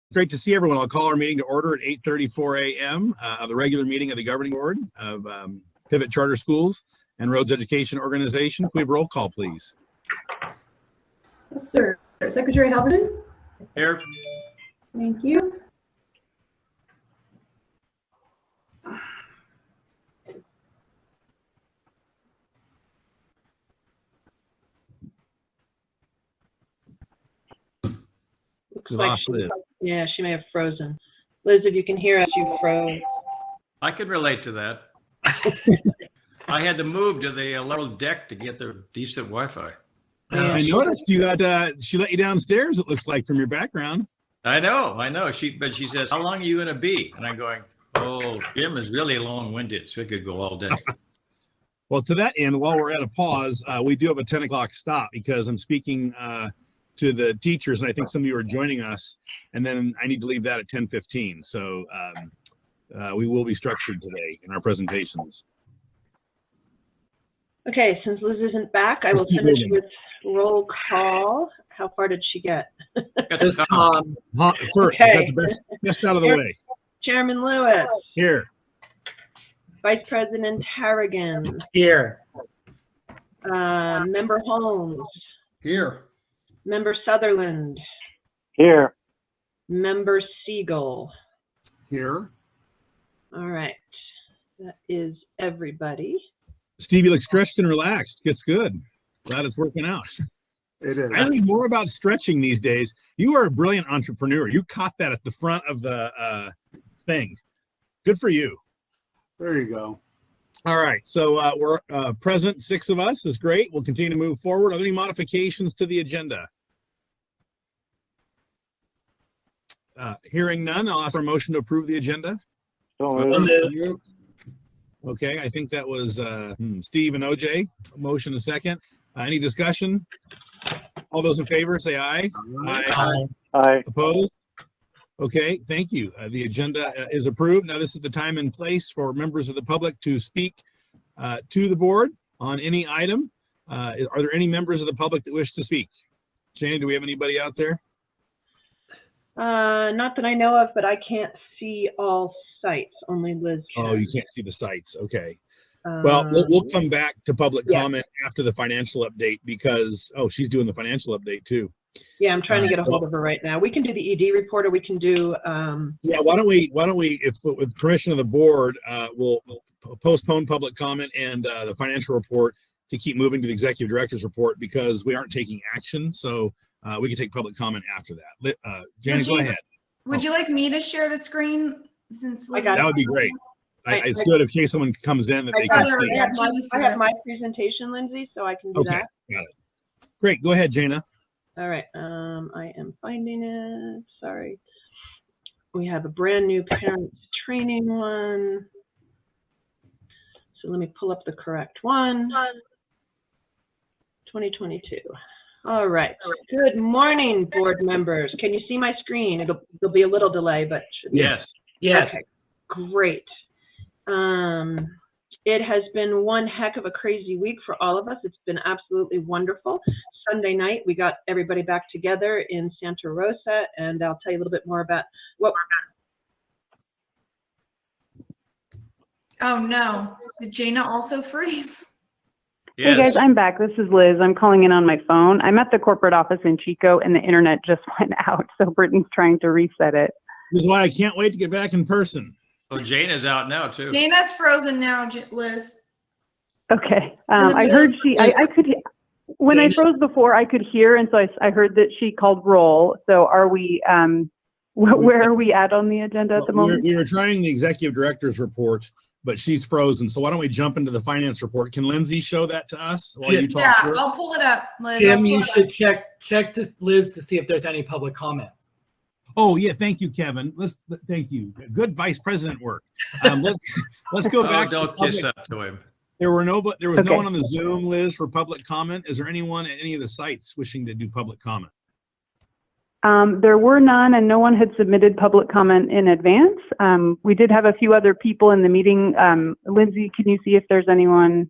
It's great to see everyone. I'll call our meeting to order at 8:34 a.m. The regular meeting of the governing board of Pivot Charter Schools and Rhodes Education Organization. Can we have roll call, please? Yes, sir. Secretary Halverson? Here. Thank you. Looks We like lost Liz. yeah, she may have frozen. Liz, if you can hear us, you froze. I can relate to that. I had to move to the level deck to get the decent Wi-Fi. Yeah. I noticed you got, she let you downstairs, it looks like, from your background. I know. But she says, "How long are you going to be?" And I'm going, "Oh, Jim is really long-winded, so it could go all day." Well, to that end, while we're at a pause, we do have a 10 o'clock stop because I'm speaking to the teachers, and I think some of you are joining us, and then I need to leave that at 10:15. So we will be structured today in our presentations. Okay, since Liz isn't back, I will Let's keep finish moving. with roll call. How far did she get? Just Tom. First, Okay. got the best out of the way. Chairman Lewis, Here. Vice President Harrigan, Here. Member Holmes, Here. Member Sutherland, Here. Member Siegel. Here. All right, that is everybody. Steve, you look stretched and relaxed. It's good. Glad it's working out. It is. I need more about stretching these days. You are a brilliant entrepreneur. You caught that at the front of the thing. Good for you. There you go. All right. So we're present, 6 of us is great. We'll continue to move forward. Are there any modifications to the agenda? Hearing none, I'll ask for a motion to approve the agenda. So moved. Okay, I think that was Steve and OJ. A motion a second. Any discussion? All those in favor say aye. Aye. Opposed? Okay, thank you. The agenda is approved. Now this is the time and place for members of the public to speak to the board on any item. Are there any members of the public that wish to speak? Jane, do we have anybody out there? Not that I know of, but I can't see all sites. Only Liz can. Oh, you can't see the sites. Okay. Well, we'll come back to public yeah. comment after the financial update because, oh, she's doing the financial update too. Yeah, I'm trying to get a hold of her right now. We can do the ED report, or we can do. Yeah, why don't we, if with permission of the board, we'll postpone public comment and the financial report to keep moving to the executive director's report because we aren't taking action. So we can take public comment after that. Janet, go ahead. Would you like me to share the screen since I got That would be great. It's good in case someone comes in that they can see. I have my presentation, Lindsay, so I can do Okay, that. got it. Great, go ahead, Jana. All right, I am finding it. Sorry. We have a brand new parents training one. So let me pull up the correct one. 2022. All right. Good morning, board members. Can you see my screen? There'll be a little delay, but Yes. Yes. Okay, great. It has been one heck of a crazy week for all of us. It's been absolutely wonderful. Sunday night, we got everybody back together in Santa Rosa, and I'll tell you a little bit more about what Oh no, did Jana also freeze? Yes. Hey guys, I'm back. This is Liz. I'm calling in on my phone. I'm at the corporate office in Chico and the internet just went out. So Britton's trying to reset it. This is why I can't wait to get back in person. Oh, Jane is out now too. Jana's frozen now, Liz. Okay. I heard I could, when I Jane- froze before, I could hear. And so I heard that she called roll. So are we, where are we at on the agenda at the moment? We were trying the executive director's report, but she's frozen. So why don't we jump into the finance report? Can Lindsay show that to us while you talk? Yeah, through it? I'll pull it up, Liz. Jim, I'll you pull it should up. check to Liz to see if there's any public comment. Oh yeah, thank you, Kevin. Thank you. Good vice president work. Let's go Oh, back. don't to kiss public. up to him. There was no Okay. one on the Zoom, Liz, for public comment. Is there anyone at any of the sites wishing to do public comment? There were none and no one had submitted public comment in advance. We did have a few other people in the meeting. Lindsay, can you see if there's anyone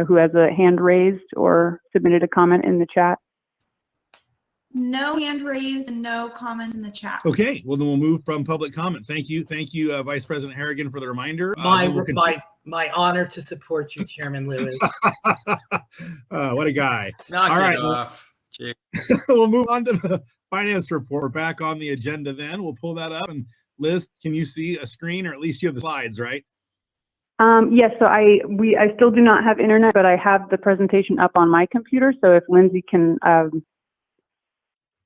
who has a hand raised or submitted a comment in the chat? No hand raised and no comments in the chat. Okay, well then we'll move from public comment. Thank you, Vice President Harrigan, for the reminder. My, then we'll continue. my honor to support you, Chairman Lewis. What a guy! Knock All it right. off. Gee. We'll move on to the finance report. Back on the agenda then. We'll pull that up. And Liz, can you see a screen, or at least you have the slides, right? Yes, so I still do not have internet, but I have the presentation up on my computer. So if Lindsay can,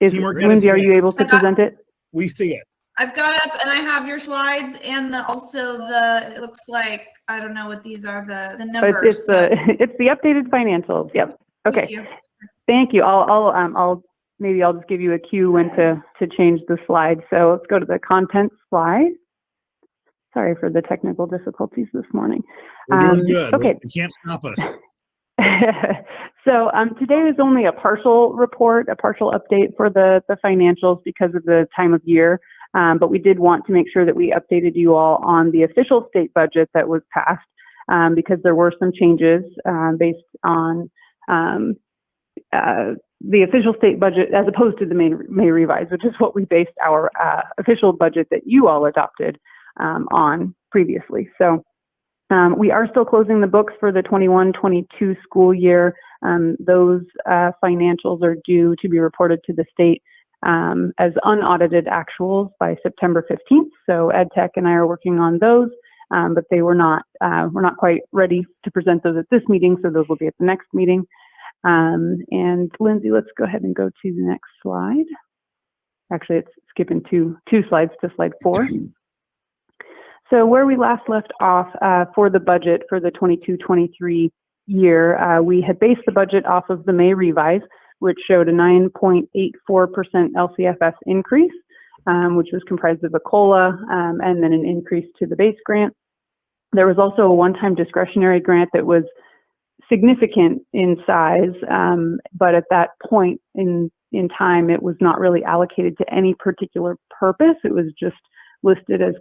Teamwork Lindsay, are you able to I got- present it? We see it. I've got up and I have your slides and it looks like, I don't know what these are, the But numbers. it's the it's the updated financials. Yep. Okay. Thank you. Thank you. Maybe I'll just give you a cue when to change the slide. So let's go to the content slide. Sorry for the technical difficulties this morning. We're doing good. Okay. You can't stop us. So today is only a partial report, a partial update for the financials because of the time of year. But we did want to make sure that we updated you all on the official state budget that was passed because there were some changes based on the official state budget as opposed to the May revise, which is what we based our official budget that you all adopted on previously. So we are still closing the books for the 21-22 school year. Those financials are due to be reported to the state as unaudited actuals by September 15th. So EdTech and I are working on those, but we're not quite ready to present those at this meeting, so those will be at the next meeting. And Lindsay, let's go ahead and go to the next slide. Actually, it's skipping two slides to slide 4. So where we last left off for the budget for the 22-23 year, we had based the budget off of the May revise, which showed a 9.84% LCFS increase, which was comprised of a COLA and then an increase to the base grant. There was also a one-time discretionary grant that was significant in size, but at that point in time, it was not really allocated to any particular purpose. It was just listed as,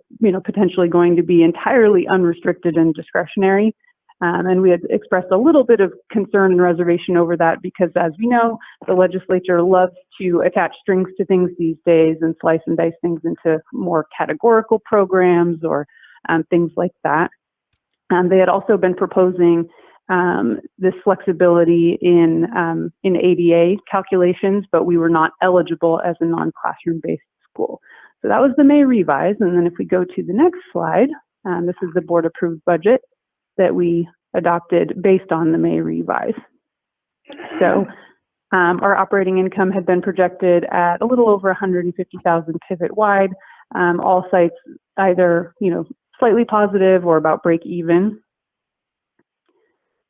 potentially going to be entirely unrestricted and discretionary. And we had expressed a little bit of concern and reservation over that because, as we know, the legislature loves to attach strings to things these days and slice and dice things into more categorical programs or things like that. They had also been proposing this flexibility in ADA calculations, but we were not eligible as a non-classroom based school. So that was the May revise. And then if we go to the next slide, this is the board approved budget that we adopted based on the May revise. So our operating income had been projected at a little over 150,000 pivot wide. All sites either, slightly positive or about break even.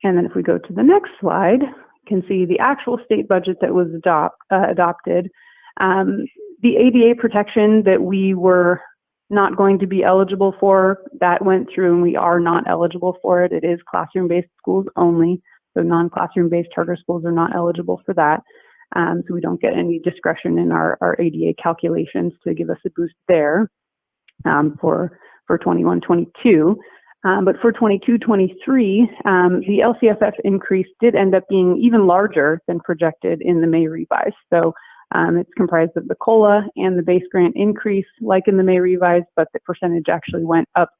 And then if we go to the next slide, you can see the actual state budget that was adopted. The ADA protection that we were not going to be eligible for, that went through and we are not eligible for it. It is classroom-based schools only. So non-classroom-based charter schools are not eligible for that. So we don't get any discretion in our ADA calculations to give us a boost there for 21-22. But for 22-23, the LCFF increase did end up being even larger than projected in the May revise. So it's comprised of the COLA and the base grant increase, like in the May revise, but the percentage actually went up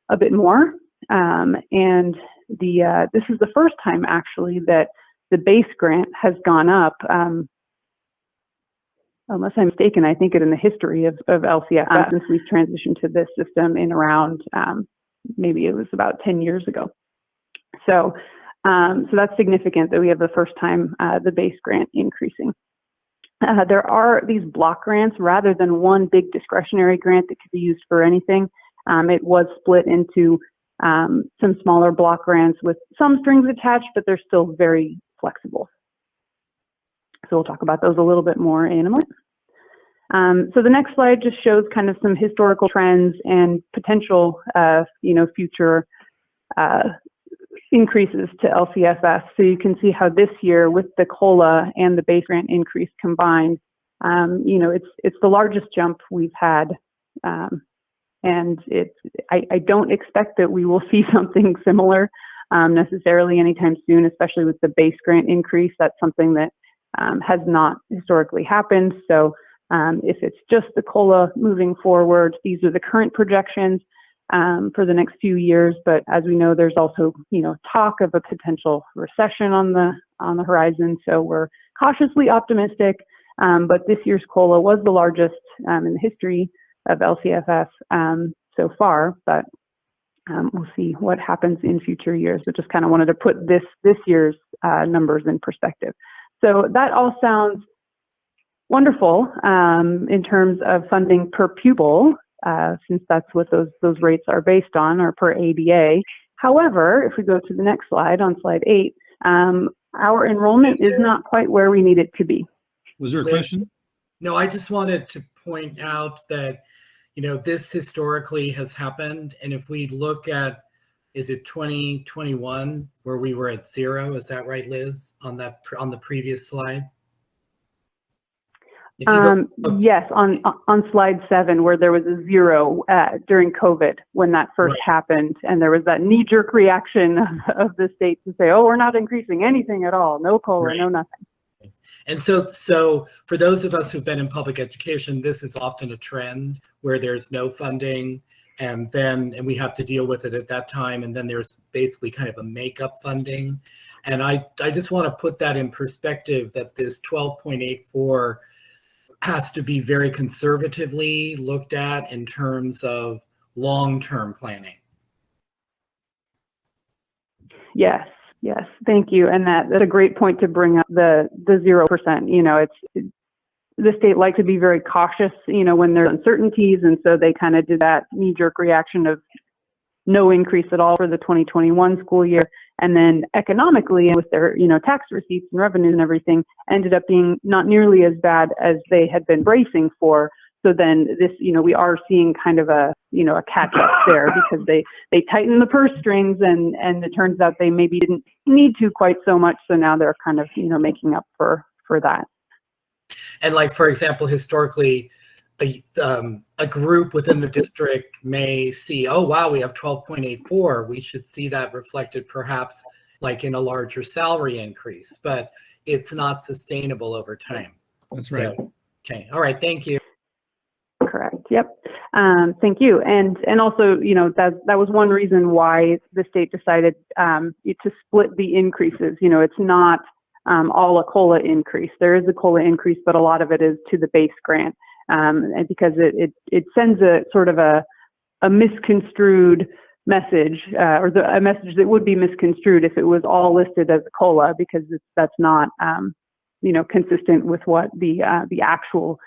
a bit more. And this is the first time actually that the base grant has gone up. Unless I'm mistaken, I think it in the history of LCFF since we've transitioned to this system in around maybe it was about 10 years ago. So that's significant that we have the first time the base grant increasing. There are these block grants rather than one big discretionary grant that could be used for anything. It was split into some smaller block grants with some strings attached, but they're still very flexible. So we'll talk about those a little bit more in a moment. So the next slide just shows kind of some historical trends and potential, future increases to LCFS. So you can see how this year with the COLA and the base grant increase combined, it's the largest jump we've had. And I don't expect that we will see something similar necessarily anytime soon, especially with the base grant increase. That's something that has not historically happened. So if it's just the COLA moving forward, these are the current projections for the next few years. But as we know, there's also, talk of a potential recession on the horizon. So we're cautiously optimistic. But this year's COLA was the largest in the history of LCFF so far. But we'll see what happens in future years. But just kind of wanted to put this year's numbers in perspective. So that all sounds wonderful in terms of funding per pupil, since that's what those rates are based on, or per ADA. However, if we go to the next slide, on slide 8, our enrollment is not quite where we need it to be. Was there a question? No, I just wanted to point out that, this historically has happened. And if we look at, is it 2021 where we were at 0? Is that right, Liz, on the previous slide? If you go- Yes, on slide 7, where there was a 0 during COVID when that first happened, and there was that knee-jerk reaction of the state to say, "Oh, we're not increasing anything at all, no COLA, no nothing." And so for those of us who've been in public education, this is often a trend where there's no funding, and we have to deal with it at that time, and then there's basically kind of a makeup funding. And I just want to put that in perspective, that this 12.84 has to be very conservatively looked at in terms of long-term planning. Yes, thank you. And that's a great point to bring up, the 0%. The state likes to be very cautious, when there's uncertainties. And so they kind of did that knee-jerk reaction of no increase at all for the 2021 school year. And then economically, with their, tax receipts and revenues and everything, ended up being not nearly as bad as they had been bracing for. So then this, we are seeing kind of a catch up there, because they tightened the purse strings, and it turns out they maybe didn't need to quite so much. So now they're kind of, making up for that. And like, for example, historically, a group within the district may see, oh, wow, we have 12.84. We should see that reflected perhaps like in a larger salary increase, but it's not sustainable over time. That's right. Okay. All right. Thank you. Correct. Yep. Thank you. And also, that was one reason why the state decided to split the increases. It's not all a COLA increase. There is a COLA increase, but a lot of it is to the base grant. And because it sends a sort of a misconstrued message, or a message that would be misconstrued if it was all listed as a COLA, because that's not consistent with what the actual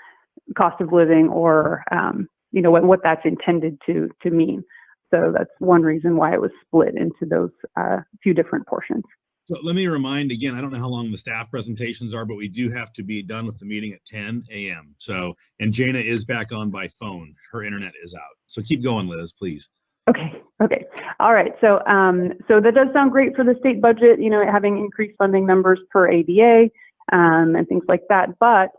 cost of living, or what that's intended to mean. So that's one reason why it was split into those few different portions. So let me remind again, I don't know how long the staff presentations are, but we do have to be done with the meeting at 10 a.m. So, and Jana is back on by phone. Her internet is out. So keep going, Liz, please. Okay. All right. So that does sound great for the state budget, having increased funding numbers per ADA and things like that. But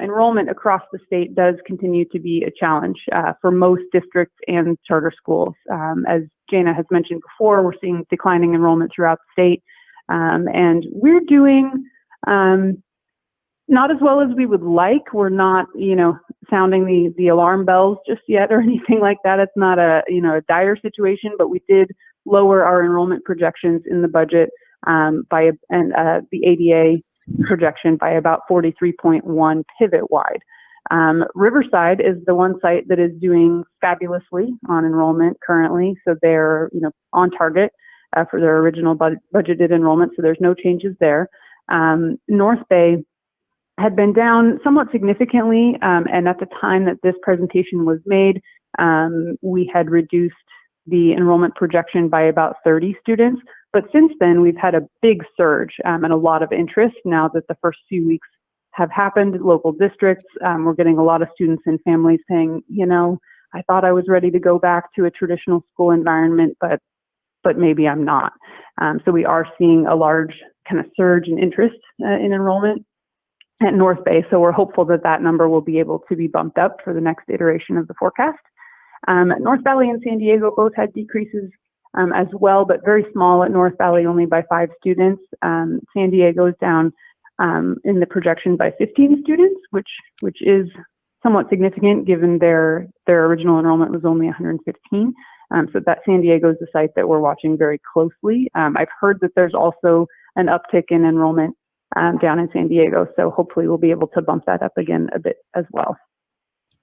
enrollment across the state does continue to be a challenge for most districts and charter schools. As Jana has mentioned before, we're seeing declining enrollment throughout the state. And we're doing not as well as we would like. We're not, sounding the alarm bells just yet or anything like that. It's not a dire situation, but we did lower our enrollment projections in the budget by the ADA projection by about 43.1 pivot wide. Riverside is the one site that is doing fabulously on enrollment currently. So they're, on target for their original budgeted enrollment. So there's no changes there. North Bay had been down somewhat significantly. And at the time that this presentation was made, we had reduced the enrollment projection by about 30 students. But since then, we've had a big surge and a lot of interest now that the first few weeks have happened. Local districts, we're getting a lot of students and families saying, I thought I was ready to go back to a traditional school environment, but maybe I'm not. So we are seeing a large kind of surge in interest in enrollment at North Bay. So we're hopeful that number will be able to be bumped up for the next iteration of the forecast. North Valley and San Diego both had decreases as well, but very small at North Valley, only by 5 students. San Diego is down in the projection by 15 students, which is somewhat significant given their original enrollment was only 115. So that San Diego is the site that we're watching very closely. I've heard that there's also an uptick in enrollment down in San Diego, so hopefully we'll be able to bump that up again a bit as well.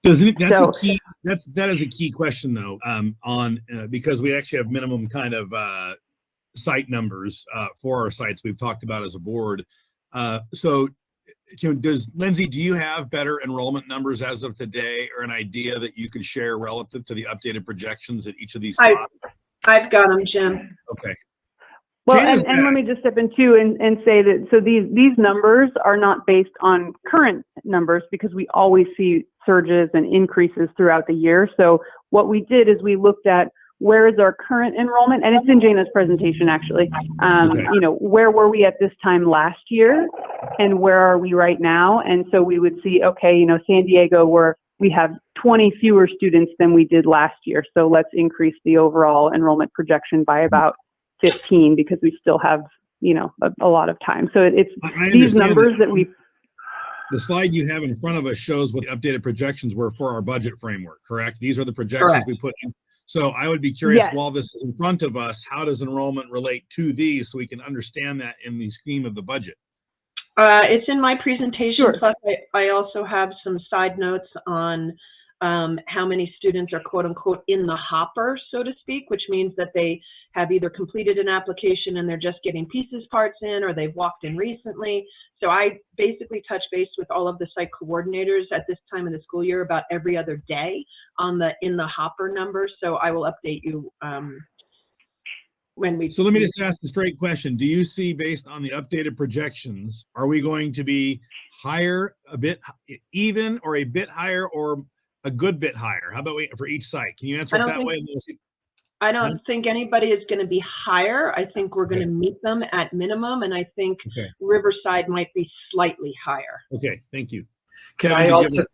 Doesn't it, that's So- a key. That is a key question though. Because we actually have minimum kind of site numbers for our sites we've talked about as a board. So, does Lindsay, do you have better enrollment numbers as of today, or an idea that you can share relative to the updated projections at each of these spots? I've got them, Jim. Okay. Well, Jana's and let me just step in too and say that, so these numbers are not based on current numbers because we always see surges and increases throughout the year. So what we did is we looked at where is our current enrollment, and it's in Jana's presentation actually. Okay. You know, where were we at this time last year and where are we right now? And so we would see, okay, you know, San Diego, we have 20 fewer students than we did last year. So let's increase the overall enrollment projection by about 15 because we still have, you know, a lot of time. So it's I these understand numbers that we, the slide you have in front of us shows what the updated projections were for our budget framework, correct? These are the projections Correct. we put in. So I would be curious, Yes. while this is in front of us, how does enrollment relate to these so we can understand that in the scheme of the budget? It's in my presentation, Sure. plus I also have some side notes on how many students are quote unquote in the hopper, so to speak, which means that they have either completed an application and they're just getting pieces parts in, or they've walked in recently. So I basically touch base with all of the site coordinators at this time of the school year about every other day on the in the hopper numbers. So I will update you when we. So let me just ask the straight question. Do you see, based on the updated projections, are we going to be higher, a bit even, or a bit higher, or a good bit higher? How about for each site? Can you answer I it don't that think- way? And we'll see. I don't think anybody is going to be higher. I think we're going to meet them at minimum, and I think Okay. Riverside might be slightly higher. Okay, thank you. Can Kevin, I did you have also,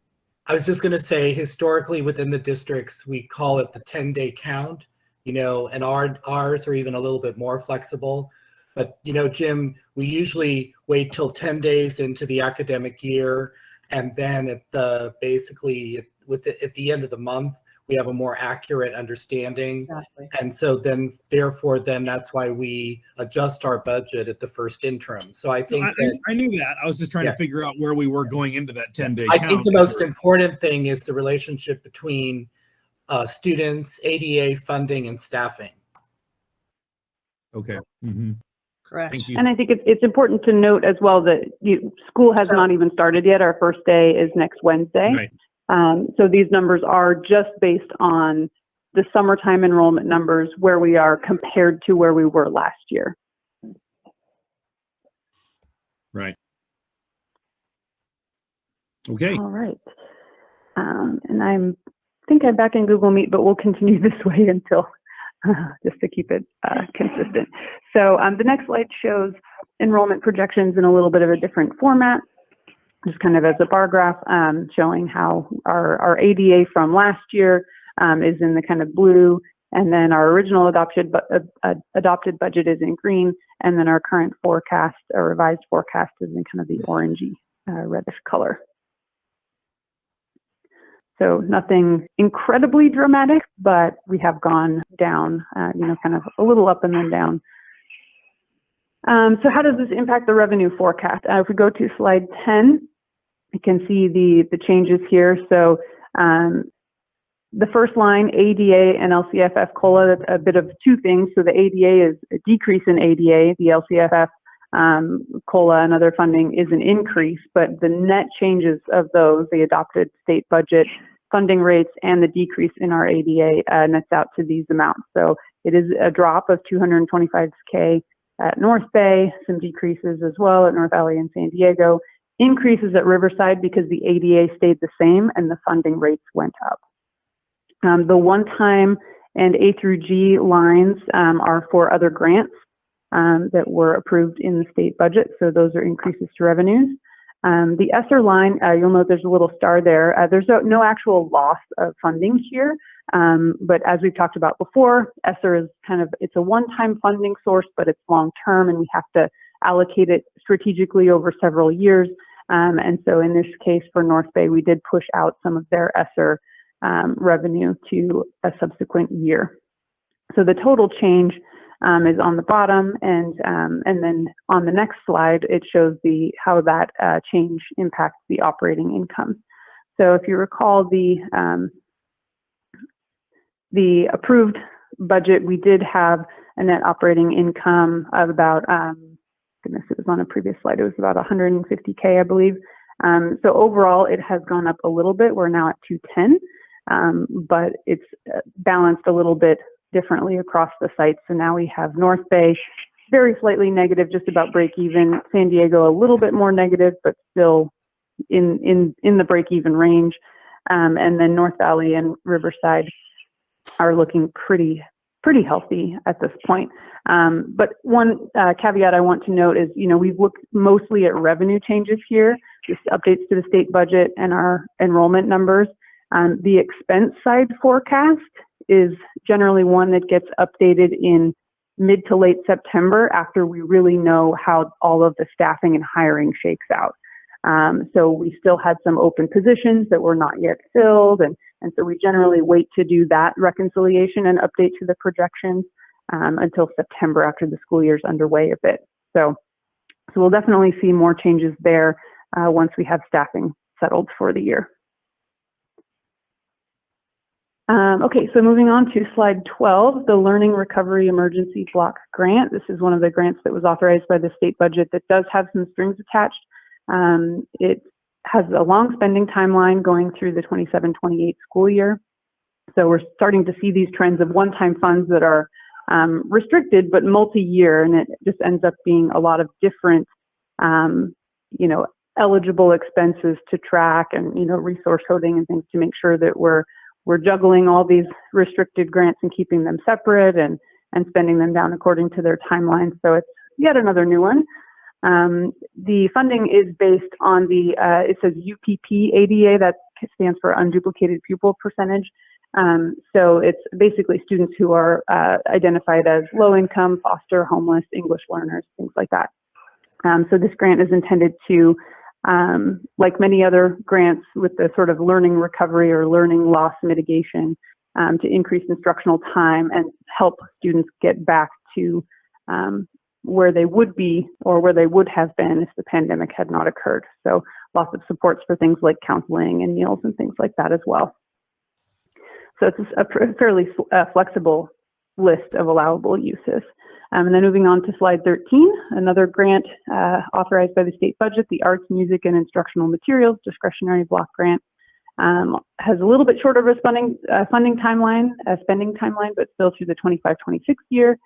I was just going to say, historically within the districts, we call it the 10-day count, you know, and ours are even a little bit more flexible. But, you know, Jim, we usually wait till 10 days into the academic year. And then at the at the end of the month, we have a more accurate understanding. Exactly. And so then, therefore, that's why we adjust our budget at the first interim. So I think that I knew that. I was just trying Yeah. to figure out where we were going into that 10-day I count. think the most important thing is the relationship between students, ADA funding, and staffing. Okay. Mhm. Correct. Thank you. and I think it's important to note as well that school has not even started yet. Our first day is next Wednesday. Right. So these numbers are just based on the summertime enrollment numbers where we are compared to where we were last year. Right. Okay. All right. And think I'm back in Google Meet, but we'll continue this way until, just to keep it consistent. So the next slide shows enrollment projections in a little bit of a different format, just kind of as a bar graph, showing how our ADA from last year is in the kind of blue, and then our original adopted budget is in green, and then our current forecast, our revised forecast, is in kind of the orangey reddish color. So nothing incredibly dramatic, but we have gone down, kind of a little up and then down. So how does this impact the revenue forecast? If we go to slide 10, you can see the changes here. So the first line, ADA and LCFF COLA, that's a bit of two things. So the ADA is a decrease in ADA. The LCFF COLA and other funding is an increase, but the net changes of those, the adopted state budget funding rates and the decrease in our ADA nets out to these amounts. So it is a drop of $225K at North Bay, some decreases as well at North Valley and San Diego, increases at Riverside because the ADA stayed the same and the funding rates went up. The one-time and A through G lines are for other grants that were approved in the state budget. So those are increases to revenues. The ESSER line, you'll note there's a little star there. There's no actual loss of funding here. But as we've talked about before, ESSER is it's a one-time funding source, but it's long-term, and we have to allocate it strategically over several years. And so in this case for North Bay, we did push out some of their ESSER revenue to a subsequent year. So the total change is on the bottom, and then on the next slide, it shows how that change impacts the operating income. So if you recall the approved budget, we did have a net operating income of about, goodness, it was on a previous slide, it was about 150K, I believe. So overall, it has gone up a little bit. We're now at 210, but it's balanced a little bit differently across the sites. So now we have North Bay very slightly negative, just about break even. San Diego a little bit more negative, but still in the break even range. And then North Valley and Riverside are looking pretty healthy at this point. But one caveat I want to note is, we've looked mostly at revenue changes here, just updates to the state budget and our enrollment numbers. The expense side forecast is generally one that gets updated in mid to late September after we really know how all of the staffing and hiring shakes out. So we still had some open positions that were not yet filled, and so we generally wait to do that reconciliation and update to the projections until September after the school year's underway a bit. So we'll definitely see more changes there once we have staffing settled for the year. Okay, so moving on to slide 12, the Learning Recovery Emergency Block Grant. This is one of the grants that was authorized by the state budget that does have some strings attached. It has a long spending timeline going through the 27-28 school year. So we're starting to see these trends of one-time funds that are restricted but multi-year, and it just ends up being a lot of different, eligible expenses to track, and resource coding and things to make sure that we're juggling all these restricted grants and keeping them separate and spending them down according to their timeline. So it's yet another new one. The funding is based on it says UPP ADA, that stands for unduplicated pupil percentage. So it's basically students who are identified as low income, foster, homeless, English learners, things like that. So this grant is intended to, like many other grants with the sort of learning recovery or learning loss mitigation, to increase instructional time and help students get back to where they would be or where they would have been if the pandemic had not occurred. So lots of supports for things like counseling and meals and things like that as well. So it's a fairly flexible list of allowable uses. And then moving on to slide 13, another grant authorized by the state budget, the Arts, Music, and Instructional Materials Discretionary Block Grant. Has a little bit shorter of a spending timeline, but still through the 25-26 year.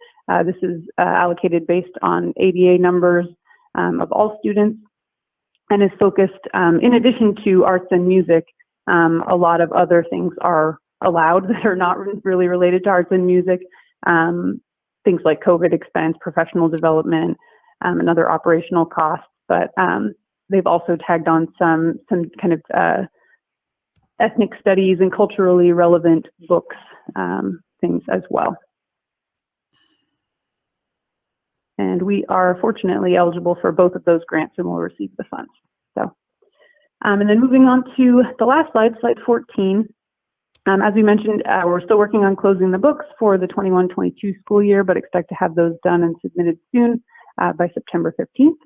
This is allocated based on ADA numbers of all students, and is focused, in addition to arts and music, a lot of other things are allowed that are not really related to arts and music. Things like COVID expense, professional development, and other operational costs. But they've also tagged on some kind of ethnic studies and culturally relevant books, things as well. And we are fortunately eligible for both of those grants and will receive the funds. So, and then moving on to the last slide, slide 14. As we mentioned, we're still working on closing the books for the 21-22 school year, but expect to have those done and submitted soon by September 15th.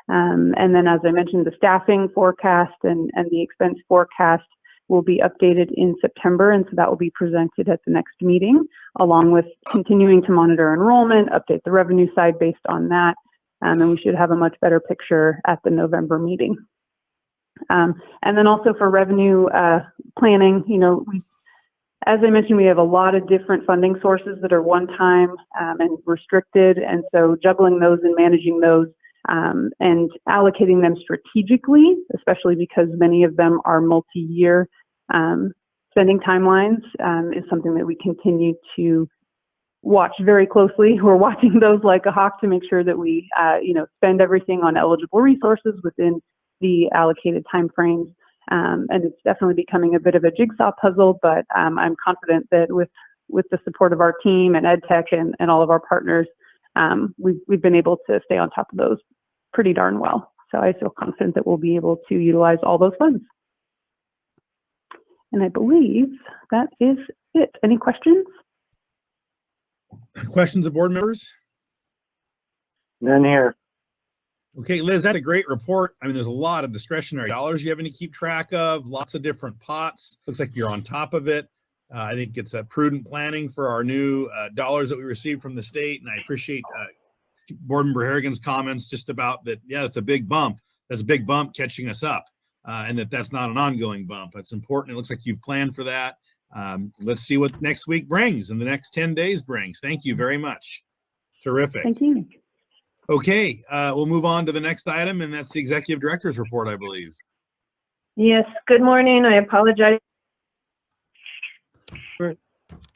And then, as I mentioned, the staffing forecast and the expense forecast will be updated in September, and so that will be presented at the next meeting, along with continuing to monitor enrollment, update the revenue side based on that, and we should have a much better picture at the November meeting. And then also for revenue planning, as I mentioned, we have a lot of different funding sources that are one-time and restricted, and so juggling those and managing those and allocating them strategically, especially because many of them are multi-year spending timelines, is something that we continue to watch very closely. We're watching those like a hawk to make sure that we, spend everything on eligible resources within the allocated timeframes. And it's definitely becoming a bit of a jigsaw puzzle, but I'm confident that with the support of our team and EdTech and all of our partners, we've been able to stay on top of those pretty darn well. So I feel confident that we'll be able to utilize all those funds. And I believe that is it. Any questions? Questions of board members? None here. Okay, Liz, that's a great report. I mean, there's a lot of discretionary dollars you having to keep track of, lots of different pots. Looks like you're on top of it. I think it's a prudent planning for our new dollars that we received from the state. And I appreciate Board Member Harrigan's comments just about that. Yeah, it's a big bump. That's a big bump catching us up, and that's not an ongoing bump. That's important. It looks like you've planned for that. Let's see what next week brings and the next 10 days brings. Thank you very much. Terrific. Thank you. Okay, we'll move on to the next item, and that's the executive director's report, I believe. Yes, good morning. I apologize.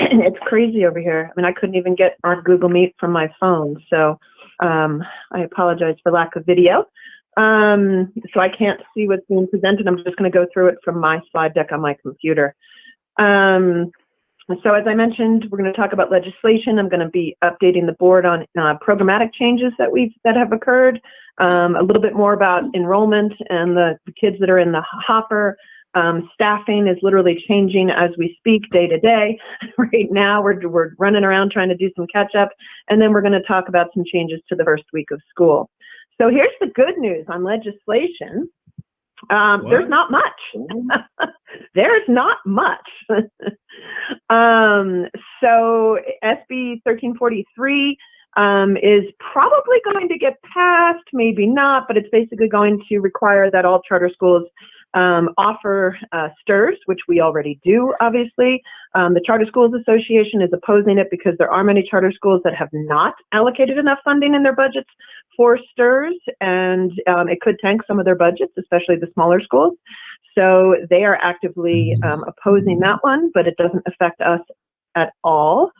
It's crazy over here. I mean, I couldn't even get on Google Meet from my phone, so I apologize for lack of video. So I can't see what's being presented. I'm just going to go through it from my slide deck on my computer. So as I mentioned, we're going to talk about legislation. I'm going to be updating the board on programmatic changes that have occurred, a little bit more about enrollment and the kids that are in the hopper. Staffing is literally changing as we speak day to day. Right now, we're running around trying to do some catch up, and then we're going to talk about some changes to the first week of school. So here's the good news on legislation. There's not much. There's not much. So SB 1343 is probably going to get passed, maybe not, but it's basically going to require that all charter schools offer STIRS, which we already do, obviously. The Charter Schools Association is opposing it because there are many charter schools that have not allocated enough funding in their budgets for STIRS, and it could tank some of their budgets, especially the smaller schools. So they are actively opposing that one, but it doesn't affect us at all.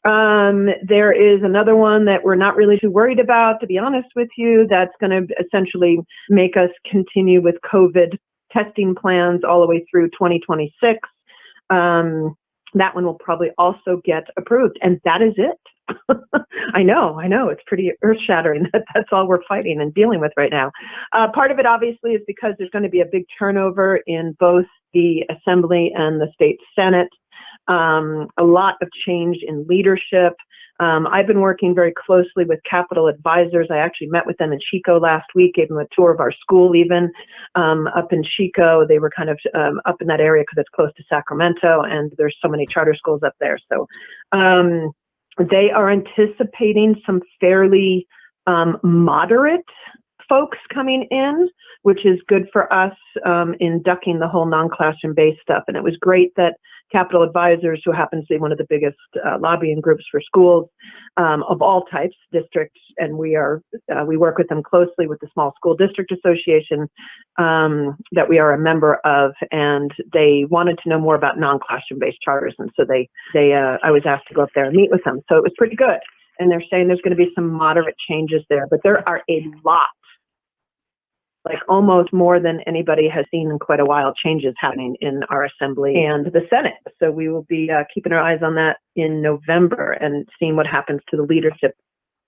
There is another one that we're not really too worried about, to be honest with you, that's going to essentially make us continue with COVID testing plans all the way through 2026. That one will probably also get approved, and that is it. I know, it's pretty earth-shattering that that's all we're fighting and dealing with right now. Part of it, obviously, is because there's going to be a big turnover in both the Assembly and the State Senate. A lot of change in leadership. I've been working very closely with Capitol Advisors. I actually met with them in Chico last week, gave them a tour of our school even up in Chico. They were kind of up in that area because it's close to Sacramento, and there's so many charter schools up there. So they are anticipating some fairly moderate folks coming in, which is good for us in ducking the whole non-classroom based stuff. And it was great that Capitol Advisors, who happens to be one of the biggest lobbying groups for schools of all types, districts, and we work with them closely with the Small School District Association that we are a member of, and they wanted to know more about non-classroom based charters, and so I was asked to go up there and meet with them. So it was pretty good, and they're saying there's going to be some moderate changes there, but there are a lot, like almost more than anybody has seen in quite a while, changes happening in our Assembly and the Senate. So we will be keeping our eyes on that in November and seeing what happens to the leadership,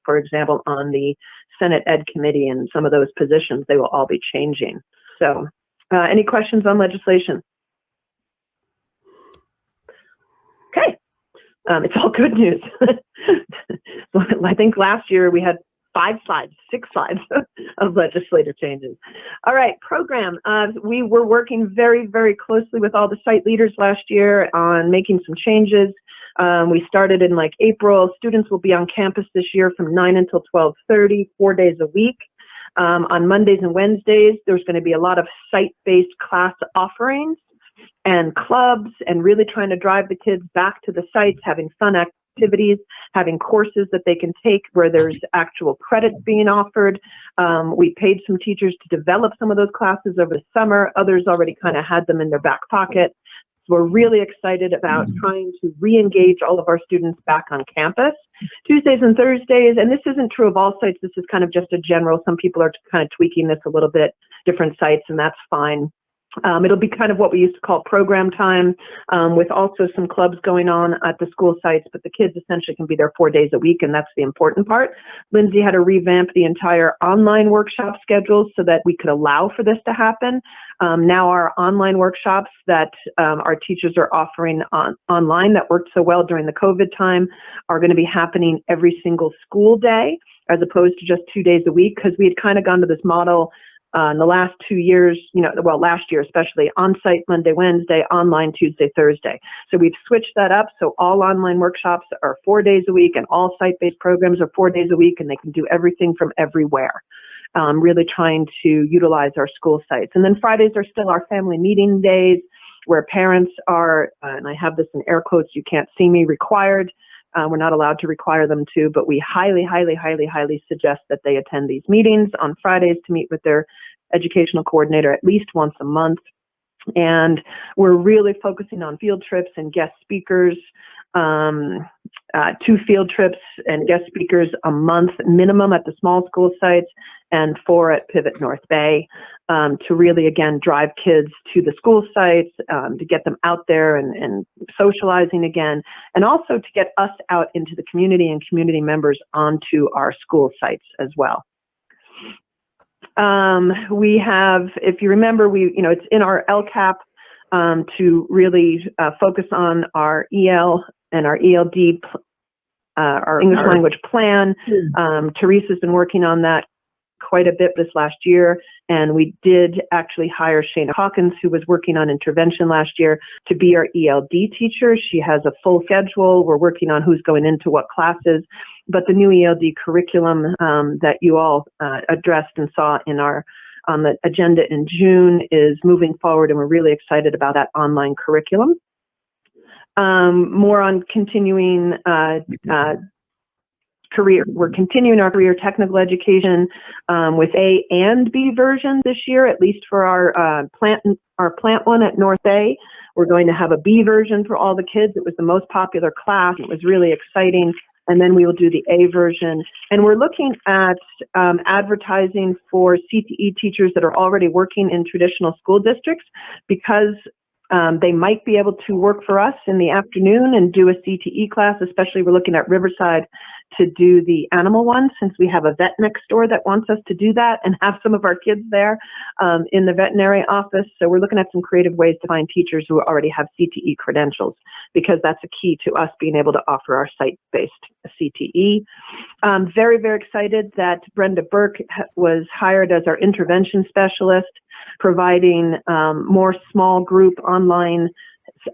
for example, on the Senate Ed Committee and some of those positions. They will all be changing. So any questions on legislation? Okay. It's all good news. I think last year we had 6 slides of legislative changes. All right, program. We were working very, very closely with all the site leaders last year on making some changes. We started in like April. Students will be on campus this year from 9 until 12:30, 4 days a week. On Mondays and Wednesdays, there's going to be a lot of site-based class offerings and clubs, and really trying to drive the kids back to the sites, having fun activities, having courses that they can take where there's actual credits being offered. We paid some teachers to develop some of those classes over the summer. Others already kind of had them in their back pocket. So we're really excited about trying to re-engage all of our students back on campus. Tuesdays and Thursdays, and this isn't true of all sites, this is kind of just a general, some people are kind of tweaking this a little bit, different sites, and that's fine. It'll be kind of what we used to call program time, with also some clubs going on at the school sites, but the kids essentially can be there 4 days a week, and that's the important part. Lindsay had to revamp the entire online workshop schedule so that we could allow for this to happen. Now our online workshops that our teachers are offering online that worked so well during the COVID time are going to be happening every single school day as opposed to just 2 days a week, because we had kind of gone to this model in the last 2 years, well, last year especially, on-site Monday, Wednesday, online Tuesday, Thursday. So we've switched that up. So all online workshops are 4 days a week and all site-based programs are 4 days a week, and they can do everything from everywhere. Really trying to utilize our school sites. And then Fridays are still our family meeting days where parents are, and I have this in air quotes, you can't see me, required. We're not allowed to require them to, but we highly, highly, highly, highly suggest that they attend these meetings on Fridays to meet with their educational coordinator at least once a month. And we're really focusing on field trips and guest speakers, 2 field trips and guest speakers a month minimum at the small school sites and 4 at Pivot North Bay, to really, again, drive kids to the school sites, to get them out there and socializing again, and also to get us out into the community and community members onto our school sites as well. We have, if you remember, it's in our LCAP to really focus on our EL and our ELD, our English language plan. Teresa's been working on that quite a bit this last year, and we did actually hire Shana Hawkins, who was working on intervention last year, to be our ELD teacher. She has a full schedule. We're working on who's going into what classes, but the new ELD curriculum that you all addressed and saw on the agenda in June is moving forward, and we're really excited about that online curriculum. More on continuing career. We're continuing our career technical education with A and B versions this year, at least for our plant one at North Bay. We're going to have a B version for all the kids. It was the most popular class. It was really exciting. And then we will do the A version. And we're looking at advertising for CTE teachers that are already working in traditional school districts, because they might be able to work for us in the afternoon and do a CTE class, especially we're looking at Riverside to do the animal one, since we have a vet next door that wants us to do that and have some of our kids there in the veterinary office. So we're looking at some creative ways to find teachers who already have CTE credentials, because that's a key to us being able to offer our site-based CTE. Very, very excited that Brenda Burke was hired as our intervention specialist, providing more small group online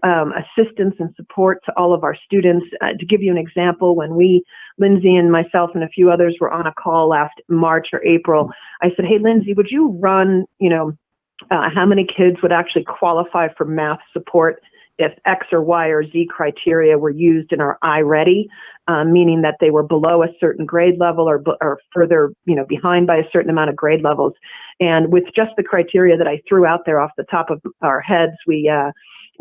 assistance and support to all of our students. To give you an example, when Lindsay and myself and a few others were on a call last March or April, I said, hey, Lindsay, would you run, how many kids would actually qualify for math support if X or Y or Z criteria were used in our iReady, meaning that they were below a certain grade level or further, behind by a certain amount of grade levels. And with just the criteria that I threw out there off the top of our heads, we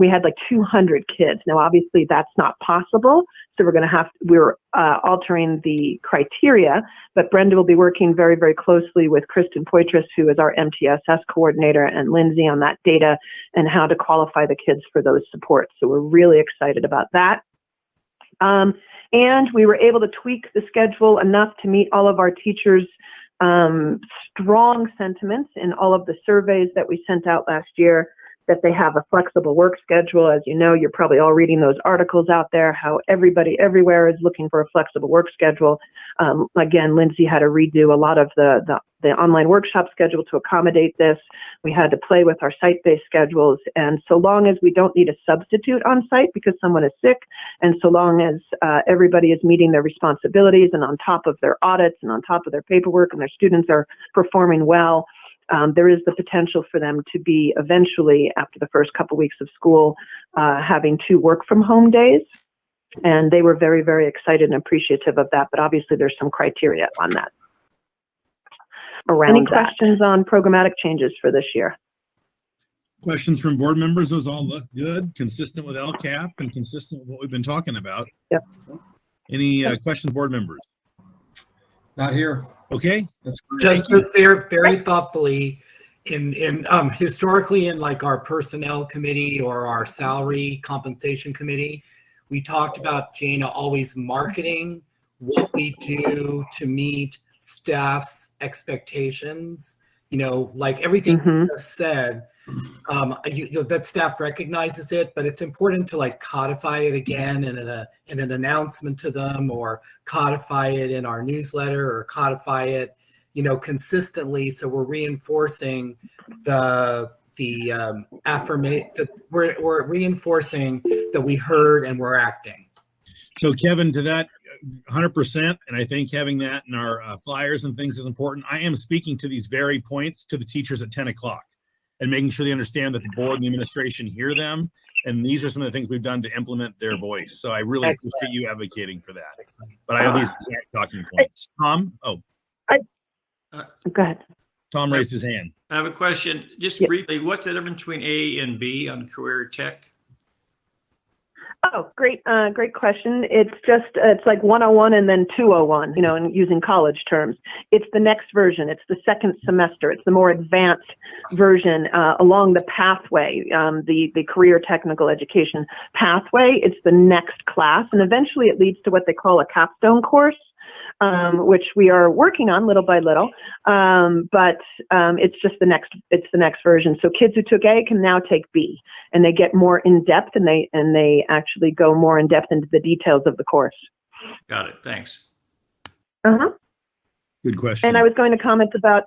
had like 200 kids. Now, obviously that's not possible. So we're altering the criteria, but Brenda will be working very, very closely with Kristen Poitras, who is our MTSS coordinator, and Lindsay on that data and how to qualify the kids for those supports. So we're really excited about that. And we were able to tweak the schedule enough to meet all of our teachers' strong sentiments in all of the surveys that we sent out last year, that they have a flexible work schedule. As you know, you're probably all reading those articles out there, how everybody everywhere is looking for a flexible work schedule. Again, Lindsay had to redo a lot of the online workshop schedule to accommodate this. We had to play with our site-based schedules. And so long as we don't need a substitute on site because someone is sick, and so long as everybody is meeting their responsibilities and on top of their audits and on top of their paperwork and their students are performing well, there is the potential for them to be eventually, after the first couple weeks of school, having 2 work from home days. And they were very, very excited and appreciative of that. But obviously there's some criteria on that. Any questions on programmatic changes for this year? Questions from board members? Those all look good, consistent with LCAP and consistent with what we've been talking about. Yep. Any questions, board members? Not here. Okay. That's great. Just very, very thoughtfully, in historically in like our personnel committee or our salary compensation committee, we talked about Jana always marketing what we do to meet staff's expectations. You know, like everything you just said, that staff recognizes it, but it's important to like codify it again in an announcement to them, or codify it in our newsletter, or codify it, you know, consistently. So we're reinforcing we're reinforcing that we heard and we're acting. So Kevin, to that 100%, and I think having that in our flyers and things is important. I am speaking to these very points to the teachers at 10 o'clock and making sure they understand that the board and the administration hear them. And these are some of the things we've done to implement their voice. So I really appreciate you advocating for that. But I have these exact talking points. Tom? Oh. Go ahead. Tom raised his hand. I have a question. Just briefly, what's the difference between A and B on career tech? Oh, great question. It's like 101 and then 201, you know, and using college terms. It's the next version. It's the second semester. It's the more advanced version along the pathway, the career technical education pathway. It's the next class, and eventually it leads to what they call a capstone course, which we are working on little by little. But it's just the next version. So kids who took A can now take B, and they get more in depth, and they actually go more in depth into the details of the course. Got it. Thanks. Good question. And I was going to comment about,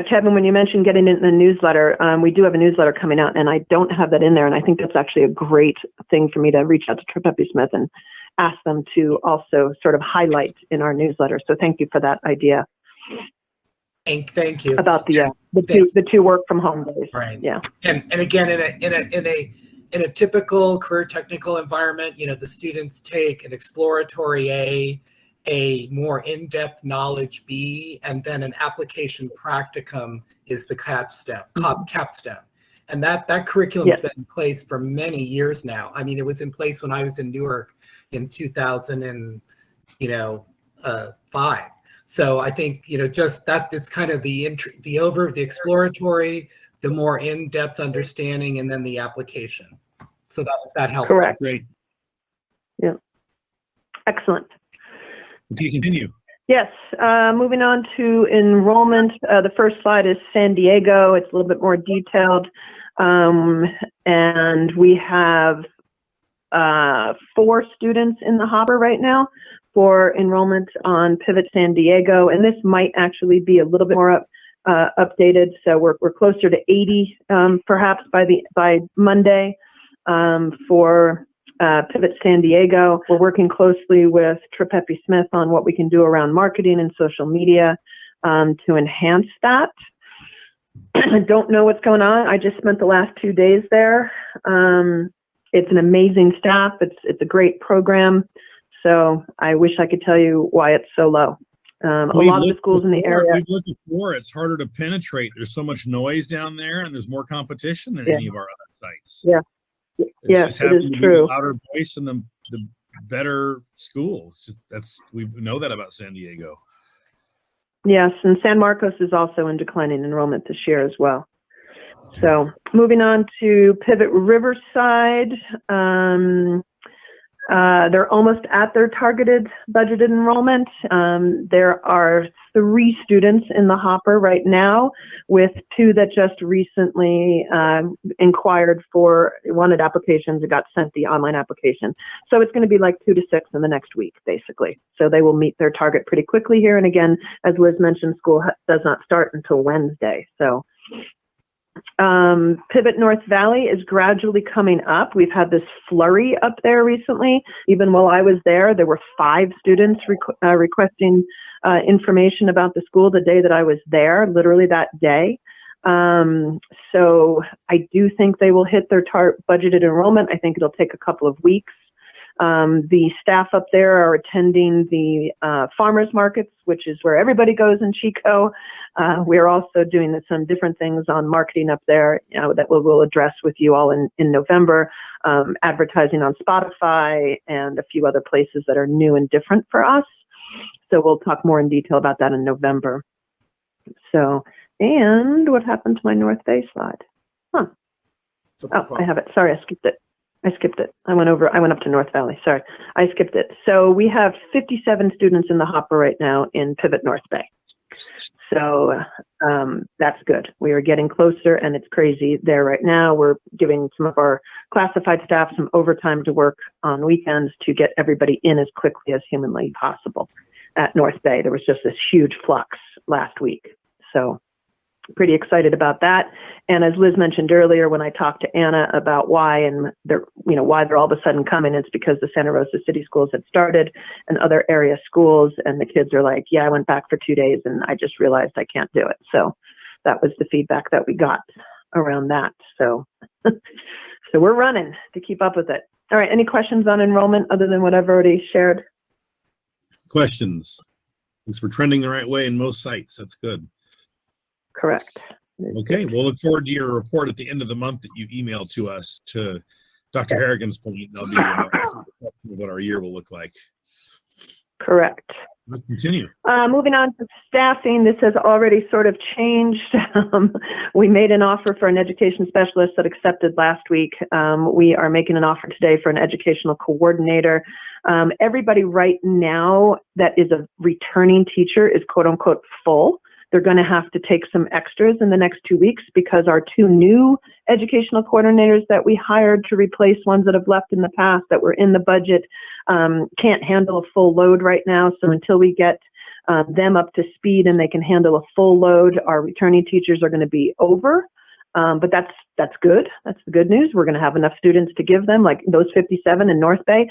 Kevin, when you mentioned getting it in the newsletter, we do have a newsletter coming out, and I don't have that in there. And I think that's actually a great thing for me to reach out to Trip Epi Smith and ask them to also sort of highlight in our newsletter. So thank you for that idea. Thank you. About the two work from home days. Right. Yeah. And again, in a typical career technical environment, you know, the students take an exploratory a more in-depth knowledge B, and then an application practicum is the capstone. And that curriculum's been in place for many years now. I mean, it was in place when I was in Newark in 2005. So I think, you know, just that it's kind of the exploratory, the more in-depth understanding, and then the application. So that helps. Correct. Great. Yeah. Excellent. Okay, continue. Yes. Moving on to enrollment. The first slide is San Diego. It's a little bit more detailed. And we have 4 students in the hopper right now for enrollment on Pivot San Diego, and this might actually be a little bit more updated. So we're closer to 80 perhaps by Monday for Pivot San Diego. We're working closely with Trip Epi Smith on what we can do around marketing and social media to enhance that. I don't know what's going on. I just spent the last 2 days there. It's an amazing staff. It's a great program. So I wish I could tell you why it's so low. A lot of the schools in the area. We've looked before. It's harder to penetrate. There's so much noise down there, and there's more competition than any of our other sites. Yeah. Yes, it is true. The louder voice and the better schools. We know that about San Diego. Yes, and San Marcos is also in declining enrollment this year as well. So moving on to Pivot Riverside. They're almost at their targeted budgeted enrollment. There are 3 students in the hopper right now, with 2 that just recently wanted applications and got sent the online application. So it's going to be like 2 to 6 in the next week, basically. So they will meet their target pretty quickly here. And again, as Liz mentioned, school does not start until Wednesday. So Pivot North Valley is gradually coming up. We've had this flurry up there recently. Even while I was there were 5 students requesting information about the school the day that I was there, literally that day. So I do think they will hit their budgeted enrollment. I think it'll take a couple of weeks. The staff up there are attending the farmers markets, which is where everybody goes in Chico. We're also doing some different things on marketing up there, that we'll address with you all in November, advertising on Spotify and a few other places that are new and different for us. So we'll talk more in detail about that in November. So And what happened to my North Bay slide? Oh, I have it. Sorry, I skipped it. I went up to North Valley. Sorry, I skipped it. So we have 57 students in the hopper right now in Pivot North Bay. So that's good. We are getting closer, and it's crazy there right now. We're giving some of our classified staff some overtime to work on weekends to get everybody in as quickly as humanly possible at North Bay. There was just this huge flux last week. So pretty excited about that. And as Liz mentioned earlier, when I talked to Anna about why they're all of a sudden coming, it's because the Santa Rosa City Schools had started and other area schools, and the kids are like, yeah, I went back for 2 days and I just realized I can't do it. So that was the feedback that we got around that. So, so we're running to keep up with it. All right. Any questions on enrollment other than what I've already shared? Questions? Thanks for trending the right way in most sites. That's good. Correct. Okay, we'll look forward to your report at the end of the month that you emailed to us. To Dr. Harrigan's point, that'll be what our year will look like. Correct. Let's continue. Moving on to staffing, this has already sort of changed. We made an offer for an education specialist that accepted last week. We are making an offer today for an educational coordinator. Everybody right now that is a returning teacher is quote unquote full. They're going to have to take some extras in the next 2 weeks because our 2 new educational coordinators that we hired to replace ones that have left in the past that were in the budget can't handle a full load right now. So until we get them up to speed and they can handle a full load, our returning teachers are going to be over. But that's good. That's the good news. We're going to have enough students to give them, like those 57 in North Bay.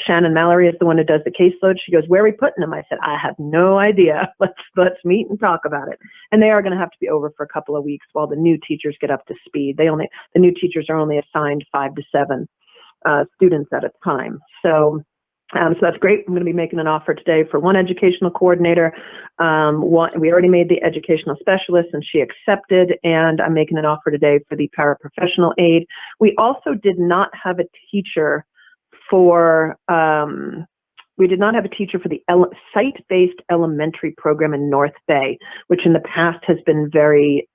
Shannon Mallory is the one who does the caseload. She goes, where are we putting them? I said, I have no idea. Let's meet and talk about it. And they are going to have to be over for a couple of weeks while the new teachers get up to speed. The new teachers are only assigned 5 to 7 students at a time. So that's great. I'm going to be making an offer today for one educational coordinator. We already made the educational specialist and she accepted, and I'm making an offer today for the paraprofessional aide. We also did not have a teacher for the site-based elementary program in North Bay, which in the past has been very,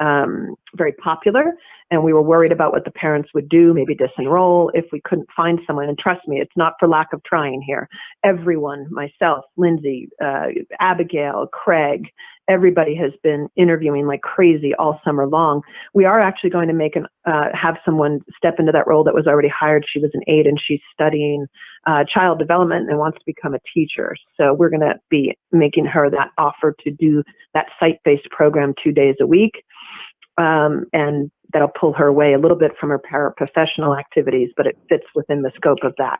very popular. And we were worried about what the parents would do, maybe disenroll if we couldn't find someone. And trust me, it's not for lack of trying here. Everyone, myself, Lindsay, Abigail, Craig, everybody has been interviewing like crazy all summer long. We are actually going to have someone step into that role that was already hired. She was an aide and she's studying child development and wants to become a teacher. So we're going to be making her that offer to do that site-based program 2 days a week. And that'll pull her away a little bit from her paraprofessional activities, but it fits within the scope of that.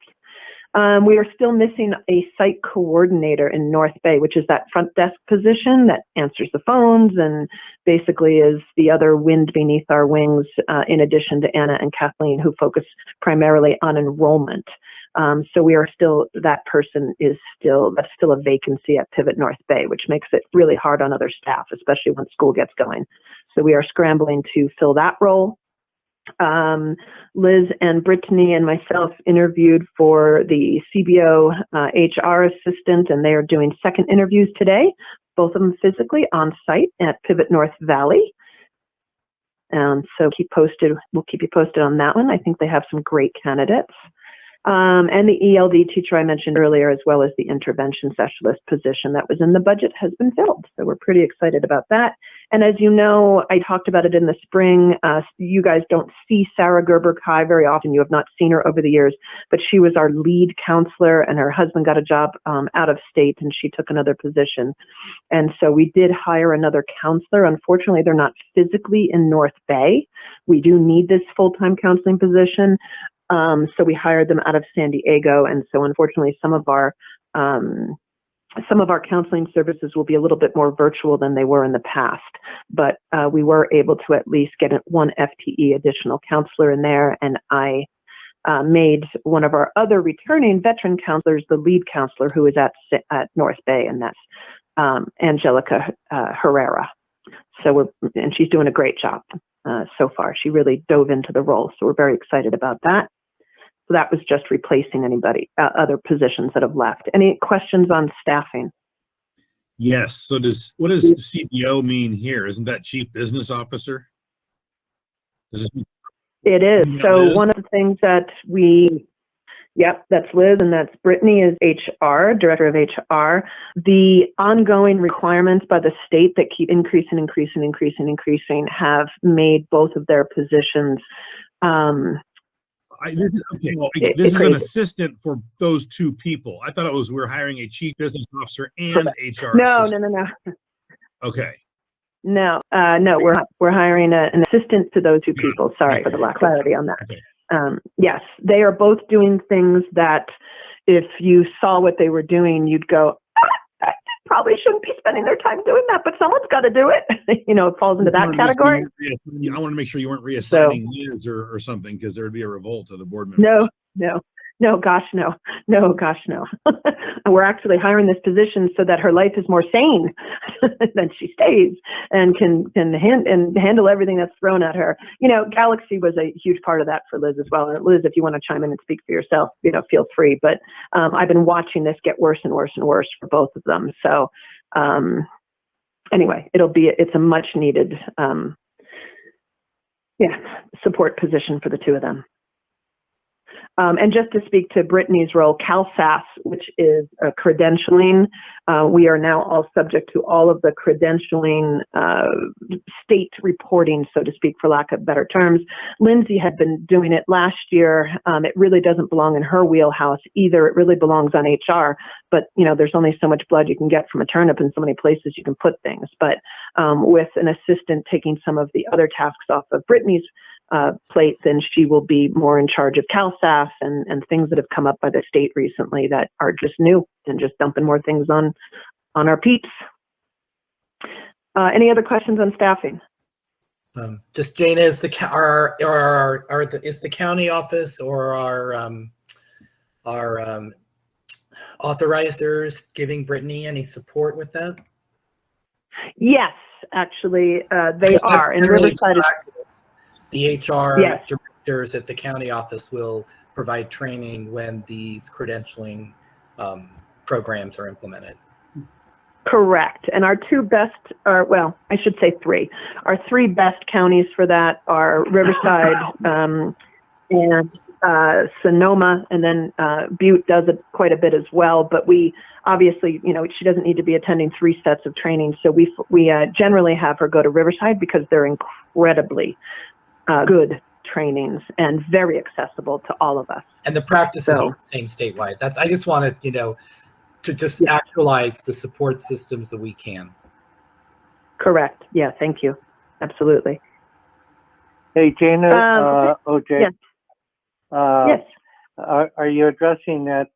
We are still missing a site coordinator in North Bay, which is that front desk position that answers the phones and basically is the other wind beneath our wings, in addition to Anna and Kathleen, who focus primarily on enrollment. So that's still a vacancy at Pivot North Bay, which makes it really hard on other staff, especially when school gets going. So we are scrambling to fill that role. Liz and Brittany and myself interviewed for the CBO HR assistant, and they are doing second interviews today, both of them physically on site at Pivot North Valley. So we'll keep you posted on that one. I think they have some great candidates. And the ELD teacher I mentioned earlier, as well as the intervention specialist position that was in the budget, has been filled. So we're pretty excited about that. And as you know, I talked about it in the spring. You guys don't see Sarah Gerber-Kai very often. You have not seen her over the years, but she was our lead counselor, and her husband got a job out of state, and she took another position. And so we did hire another counselor. Unfortunately, they're not physically in North Bay. We do need this full-time counseling position. So we hired them out of San Diego, and so unfortunately some of our counseling services will be a little bit more virtual than they were in the past, but we were able to at least get one FTE additional counselor in there, and I made one of our other returning veteran counselors the lead counselor, who is at North Bay, and that's Angelica Herrera. And she's doing a great job so far. She really dove into the role, so we're very excited about that. So that was just replacing other positions that have left. Any questions on staffing? Yes. So what does the CBO mean here? Isn't that Chief Business Officer? Does this mean- It is. Yeah, So Liz? one of the things that yep, that's Liz, and that's Brittany is HR, Director of HR. The ongoing requirements by the state that keep increasing have made both of their positions This is an crazy. assistant for those two people. I thought it was we're hiring a chief business officer and Correct. HR No. assistant. Okay. No, we're hiring an assistant to those two people. Sorry for the lack of clarity on that. Okay. Yes, they are both doing things that if you saw what they were doing, you'd go, I probably shouldn't be spending their time doing that, but someone's got to do it. You know, it falls into that category. I want to make sure you weren't reassigning Liz or something, because there would be a revolt of the board members. No, gosh, no. We're actually hiring this position so that her life is more sane than she stays and can handle everything that's thrown at her. You know, Galaxy was a huge part of that for Liz as well. And Liz, if you want to chime in and speak for yourself, you know, feel free. But I've been watching this get worse and worse and worse for both of them. So anyway, it's a much needed support position for the two of them. And just to speak to Brittany's role, CalSAS, which is credentialing, we are now all subject to all of the credentialing state reporting, so to speak, for lack of better terms. Lindsay had been doing it last year. It really doesn't belong in her wheelhouse either. It really belongs on HR. But, you know, there's only so much blood you can get from a turnip and so many places you can put things. But with an assistant taking some of the other tasks off of Brittany's plate, then she will be more in charge of CalSAF and things that have come up by the state recently that are just new and just dumping more things on our peeps. Any other questions on staffing? Just Jane, is the county office or our authorizers giving Brittany any support with that? Yes, actually, they are. And Riverside is. The HR Yes. directors at the county office will provide training when these credentialing programs are implemented. Correct. And our two best, well, I should say three. Our three best counties for that are Riverside and Sonoma, and then Butte does it quite a bit as well. But we obviously, you know, she doesn't need to be attending 3 sets of training. So we generally have her go to Riverside because they're incredibly good trainings and very accessible to all of us. And the practices are the same statewide. I just wanted, you know, to just actualize the support systems that we can. Correct. Yeah, thank you. Absolutely. Hey, Jana, OJ. Yes. Yes. Are you addressing that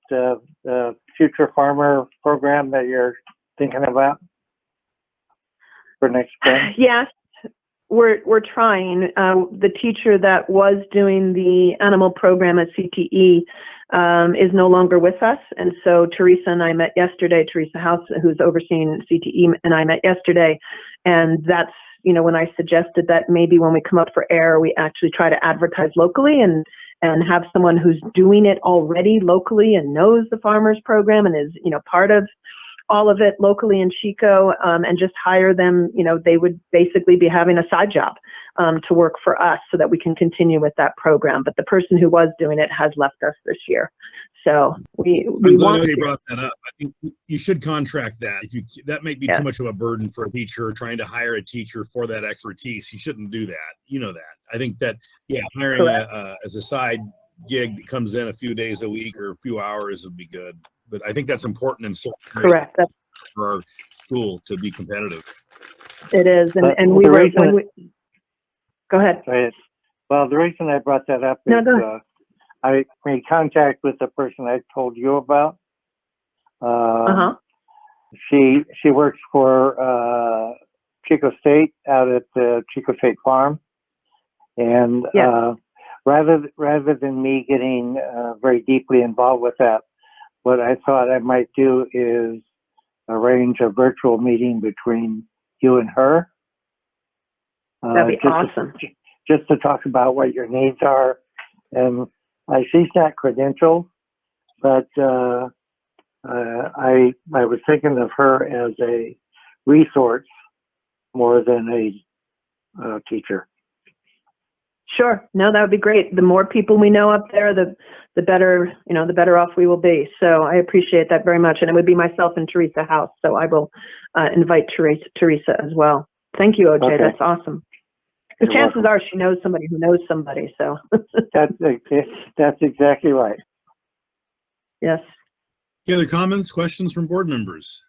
Future Farmer program that you're thinking about for next spring? Yes. We're trying. The teacher that was doing the animal program at CTE is no longer with us. And so Teresa and I met yesterday, Teresa House, who's overseeing CTE, and I met yesterday. And that's, you know, when I suggested that maybe when we come up for air, we actually try to advertise locally and have someone who's doing it already locally and knows the farmers program and is, you know, part of all of it locally in Chico, and just hire them. You know, they would basically be having a side job to work for us so that we can continue with that program. But the person who was doing it has left us this year. So we want to. Brought that up. I think you should contract that. That may be too much of a burden for a teacher trying to hire a teacher for that expertise. You shouldn't do that. You know that. I think that, hiring as a side gig that comes in a few days a week or a few hours would be good. But I think that's important and so correct for our school to be competitive. It is, and we were. Go ahead. Right. Well, the reason I brought that up is I made contact with the person I told you about. She works for Chico State out at the Chico State Farm, and rather than me getting very deeply involved with that, what I thought I might do is arrange a virtual meeting between you and her. That'd be awesome. Just to talk about what your needs are. And she's not credentialed, but I was thinking of her as a resource more than a teacher. Sure. No, that would be great. The more people we know up there, the better, the better off we will be. So I appreciate that very much. And it would be myself and Teresa House. So I will invite Teresa as well. Thank you, OJ. Okay. That's awesome. The You're chances welcome. are she knows somebody who knows somebody. So That's exactly right. yes. Any other comments, questions from board members?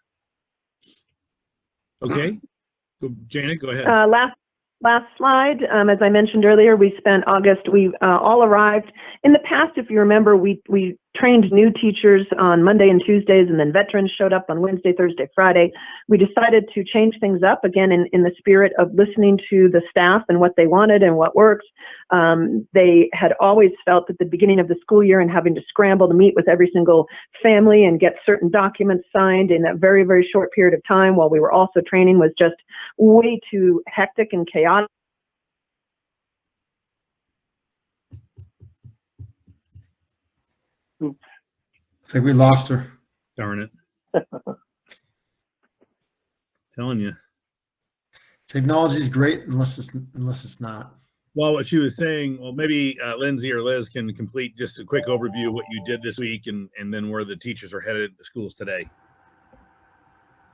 Okay, Janet, go ahead. Last slide. As I mentioned earlier, we spent August. We all arrived. In the past, if you remember, we trained new teachers on Monday and Tuesdays, and then veterans showed up on Wednesday, Thursday, Friday. We decided to change things up again in the spirit of listening to the staff and what they wanted and what works. They had always felt at the beginning of the school year and having to scramble to meet with every single family and get certain documents signed in a very, very short period of time while we were also training was just way too hectic and chaotic. I think we lost her. Darn it. Telling you. Technology is great unless it's not. Well, what she was saying, well, maybe Lindsay or Liz can complete just a quick overview of what you did this week and then where the teachers are headed to schools today.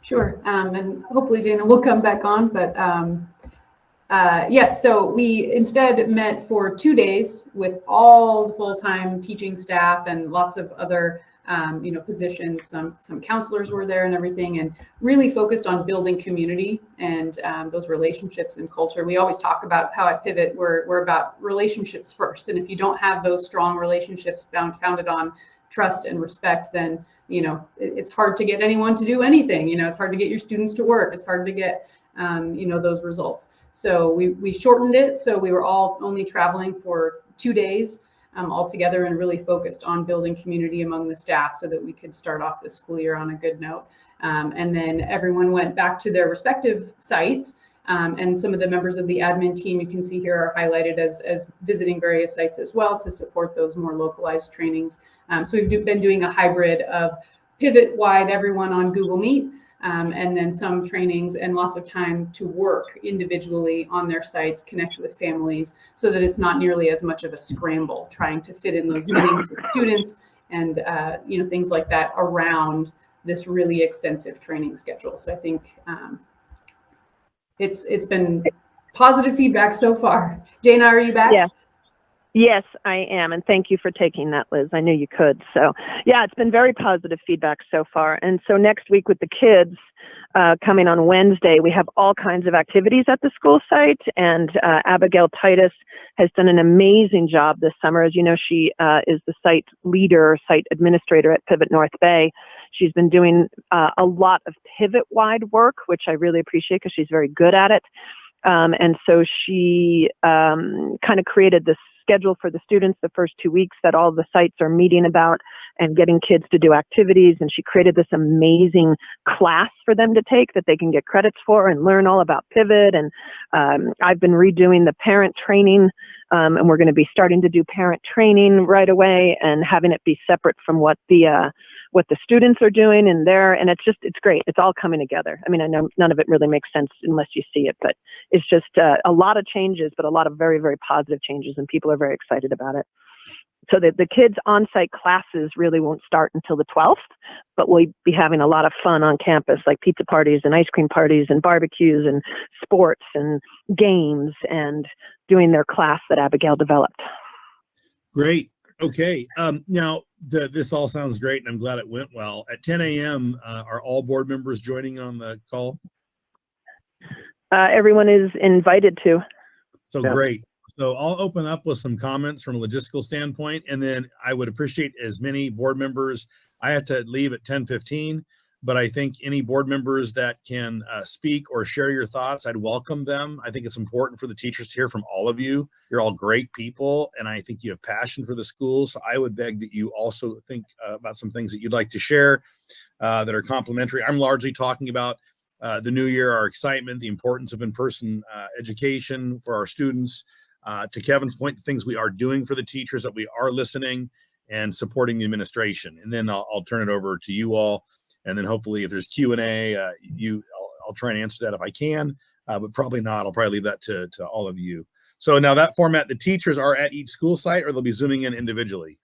Sure. And hopefully Dana will come back on, but yes, so we instead met for 2 days with all the full-time teaching staff and lots of other positions. Some counselors were there and everything, and really focused on building community and those relationships and culture. We always talk about how at Pivot we're about relationships first, and if you don't have those strong relationships founded on trust and respect, then it's hard to get anyone to do anything. It's hard to get your students to work. It's hard to get those results. So we shortened it, so we were all only traveling for 2 days altogether, and really focused on building community among the staff so that we could start off the school year on a good note. And then everyone went back to their respective sites, and some of the members of the admin team you can see here are highlighted as visiting various sites as well to support those more localized trainings. So we've been doing a hybrid of Pivot-wide, everyone on Google Meet, and then some trainings and lots of time to work individually on their sites, connect with families, so that it's not nearly as much of a scramble trying to fit in those meetings with students and things like that around this really extensive training schedule. So I think it's been positive feedback so far. Jana, are you back? Yeah. Yes, I am. And thank you for taking that, Liz. I knew you could. So yeah, it's been very positive feedback so far. And so next week with the kids coming on Wednesday, we have all kinds of activities at the school site. And Abigail Titus has done an amazing job this summer. As you know, she is the site leader, site administrator at Pivot North Bay. She's been doing a lot of Pivot-wide work, which I really appreciate because she's very good at it. And so she kind of created this schedule for the students the first 2 weeks that all the sites are meeting about and getting kids to do activities. And she created this amazing class for them to take that they can get credits for and learn all about Pivot. And I've been redoing the parent training, and we're going to be starting to do parent training right away and having it be separate from what the students are doing in there. And it's great. It's all coming together. I mean, I know none of it really makes sense unless you see it, but it's just a lot of changes, but a lot of very, very positive changes, and people are very excited about it. So the kids' on-site classes really won't start until the 12th, but we'll be having a lot of fun on campus, like pizza parties and ice cream parties and barbecues and sports and games and doing their class that Abigail developed. Great. Okay. Now, this all sounds great, and I'm glad it went well. At 10 a.m., are all board members joining on the call? Everyone is invited to. So Yeah. Great. So I'll open up with some comments from a logistical standpoint, and then I would appreciate as many board members. I have to leave at 10:15, but I think any board members that can speak or share your thoughts, I'd welcome them. I think it's important for the teachers to hear from all of you. You're all great people, and I think you have passion for the schools. So I would beg that you also think about some things that you'd like to share that are complementary. I'm largely talking about the new year, our excitement, the importance of in-person education for our students. To Kevin's point, the things we are doing for the teachers, that we are listening, and supporting the administration. And then I'll turn it over to you all. And then hopefully if there's Q&A, I'll try and answer that if I can, but probably not. I'll probably leave that to all of you. So now that format, the teachers are at each school site, or they'll be Zooming in individually?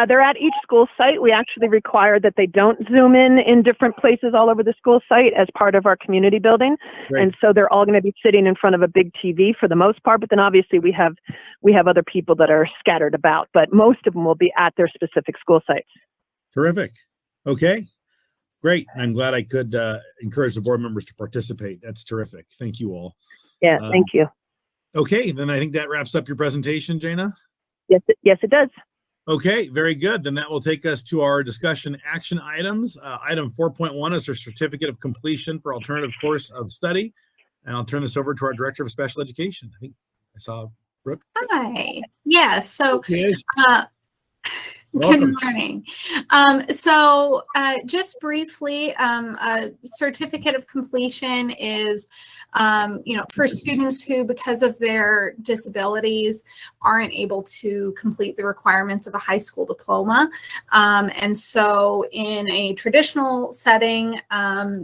They're at each school site. We actually require that they don't Zoom in different places all over the school site as part of our community building. Great. And so they're all going to be sitting in front of a big TV for the most part, but then obviously we have other people that are scattered about, but most of them will be at their specific school sites. Terrific. Okay, great. I'm glad I could encourage the board members to participate. That's terrific. Thank you all. Yeah, thank you. Okay, then I think that wraps up your presentation, Jana. Yes, it does. Okay, very good. Then that will take us to our discussion action items. Item 4.1 is our certificate of completion for alternative course of study. And I'll turn this over to our director of special education. I think I saw Brooke. Hi. Yes. So, Yes. good morning. Just briefly, a certificate of completion is, for students who, because of their disabilities, aren't able to complete the requirements of a high school diploma. And so in a traditional setting,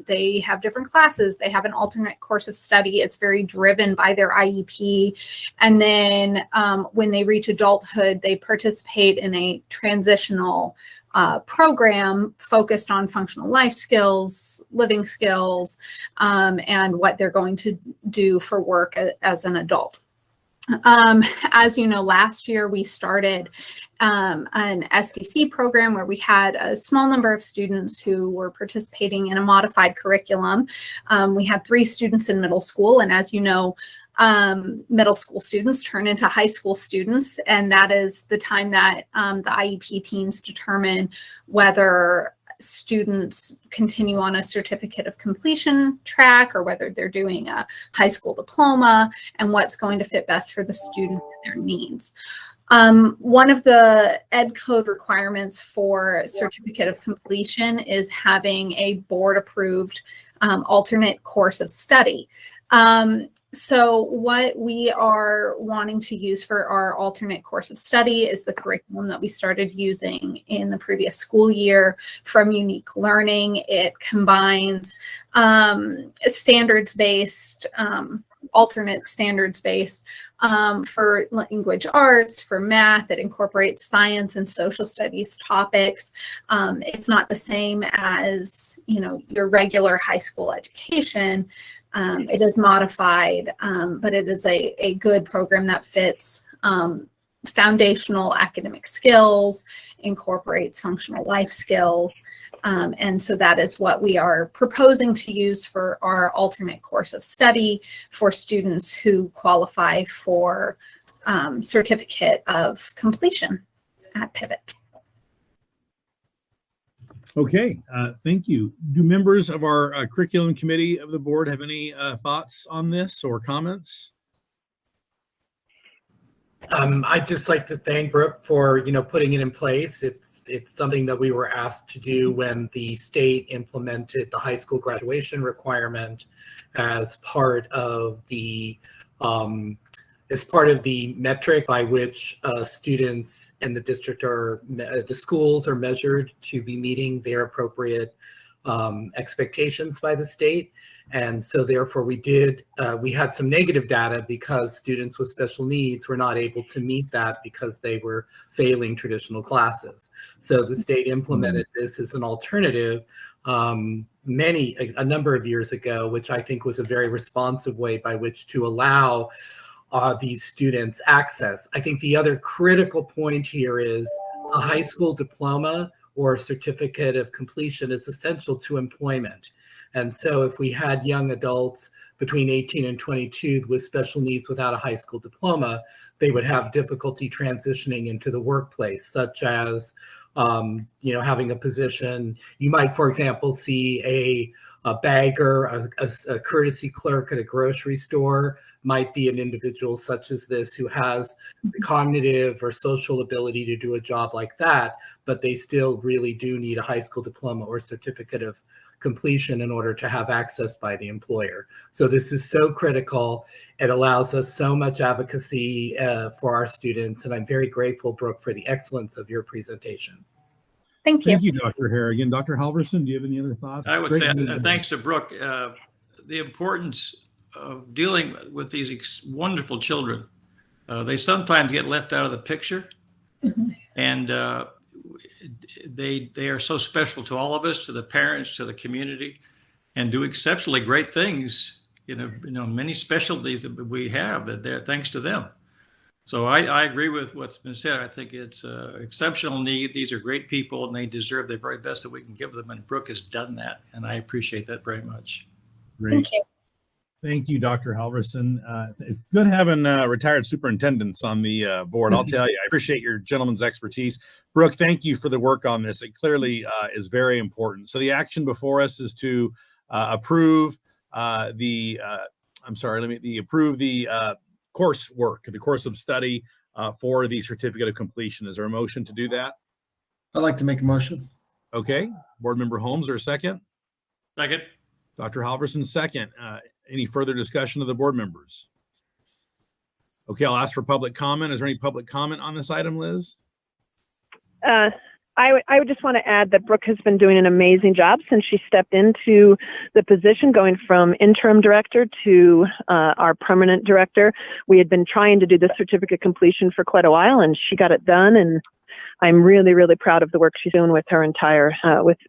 they have different classes. They have an alternate course of study. It's very driven by their IEP. And then when they reach adulthood, they participate in a transitional program focused on functional life skills, living skills, and what they're going to do for work as an adult. As you know, last year we started an SDC program where we had a small number of students who were participating in a modified curriculum. We had 3 students in middle school, and as you know, middle school students turn into high school students, and that is the time that the IEP teams determine whether students continue on a certificate of completion track or whether they're doing a high school diploma, and what's going to fit best for the student and their needs. One of the Ed Code requirements for certificate of completion is having a board approved alternate course of study. So what we are wanting to use for our alternate course of study is the curriculum that we started using in the previous school year from Unique Learning. It combines standards-based, alternate standards-based for language arts, for math. It incorporates science and social studies topics. It's not the same as, your regular high school education. It is modified, but it is a good program that fits foundational academic skills, incorporates functional life skills. And so that is what we are proposing to use for our alternate course of study for students who qualify for certificate of completion at Pivot. Okay, thank you. Do members of our curriculum committee of the board have any thoughts on this or comments? I'd just like to thank Brooke for, putting it in place. It's something that we were asked to do when the state implemented the high school graduation requirement as part of the metric by which students in the district the schools are measured to be meeting their appropriate expectations by the state. And so therefore we had some negative data because students with special needs were not able to meet that because they were failing traditional classes. So the state implemented this as an alternative a number of years ago, which I think was a very responsive way by which to allow these students access. I think the other critical point here is a high school diploma or certificate of completion is essential to employment. And so if we had young adults between 18 and 22 with special needs without a high school diploma, they would have difficulty transitioning into the workplace, such as, having a position. You might, for example, see a bagger, a courtesy clerk at a grocery store might be an individual such as this who has the cognitive or social ability to do a job like that, but they still really do need a high school diploma or certificate of completion in order to have access by the employer. So this is so critical. It allows us so much advocacy for our students. And I'm very grateful, Brooke, for the excellence of your presentation. Thank you. Thank you, Dr. Harrigan. Dr. Halverson, do you have any other thoughts? I would Great say, meeting. thanks to Brooke, the importance of dealing with these wonderful children. They sometimes get left out of the picture, and they are so special to all of us, to the parents, to the community, and do exceptionally great things. Many specialties that we have that they're thanks to them. So I agree with what's been said. I think it's exceptional need. These are great people, and they deserve the very best that we can give them. And Brooke has done that, and I appreciate that very much. Great. Thank you. Thank you, Dr. Halverson. It's good having retired superintendents on the board. I'll tell you, I appreciate your gentleman's expertise. Brooke, thank you for the work on this. It clearly is very important. So the action before us is to approve the coursework, the course of study for the certificate of completion. Is there a motion to do that? I'd like to make a motion. Okay. Board Member Holmes, or a second? Second. Dr. Halverson, second. Any further discussion of the board members? Okay, I'll ask for public comment. Is there any public comment on this item, Liz? I would just want to add that Brooke has been doing an amazing job since she stepped into the position, going from interim director to our permanent director. We had been trying to do the certificate completion for quite a while, and she got it done. And I'm really, really proud of the work she's doing with her entire,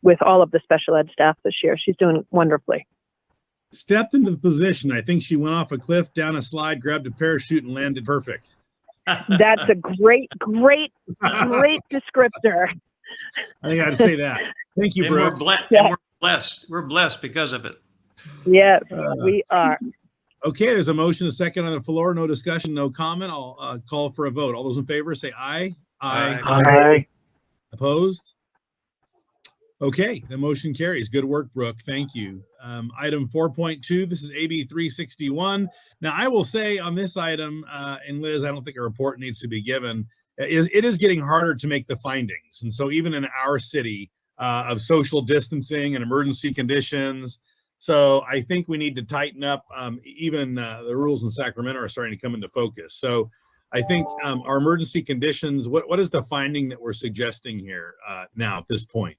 with all of the special ed staff this year. She's doing wonderfully. Stepped into the position. I think she went off a cliff, down a slide, grabbed a parachute, and landed perfect. That's a great descriptor. I think I'd say that. Thank you, And Brooke. we're blessed. We're blessed because of it. Yes, we are. Okay, there's a motion, a second on the floor. No discussion, no comment. I'll call for a vote. All those in favor say aye. Aye. Opposed? Okay, the motion carries. Good work, Brooke. Thank you. Item 4.2, this is AB 361. Now, I will say on this item, and Liz, I don't think a report needs to be given, it is getting harder to make the findings. And so even in our city of social distancing and emergency conditions, so I think we need to tighten up. Even the rules in Sacramento are starting to come into focus. So I think our emergency conditions, what is the finding that we're suggesting here now at this point?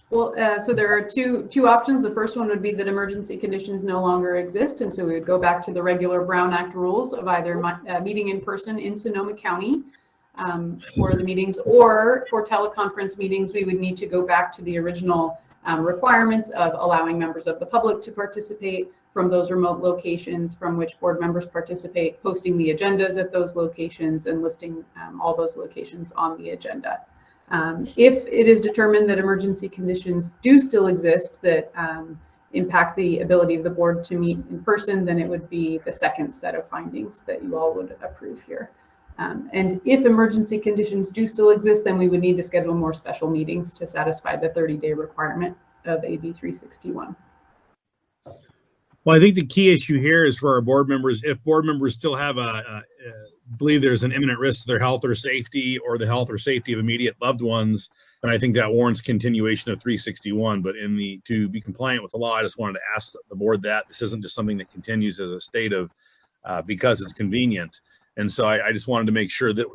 Well, so there are two options. The first one would be that emergency conditions no longer exist, and so we would go back to the regular Brown Act rules of either meeting in person in Sonoma County for the meetings, or for teleconference meetings, we would need to go back to the original requirements of allowing members of the public to participate from those remote locations from which board members participate, posting the agendas at those locations, and listing all those locations on the agenda. If it is determined that emergency conditions do still exist that impact the ability of the board to meet in person, then it would be the second set of findings that you all would approve here. And if emergency conditions do still exist, then we would need to schedule more special meetings to satisfy the 30-day requirement of AB 361. Well, I think the key issue here is for our board members, if board members still have believe there's an imminent risk to their health or safety, or the health or safety of immediate loved ones, then I think that warrants continuation of 361. But to be compliant with the law, I just wanted to ask the board that this isn't just something that continues as a state of because it's convenient. And so I just wanted to make sure that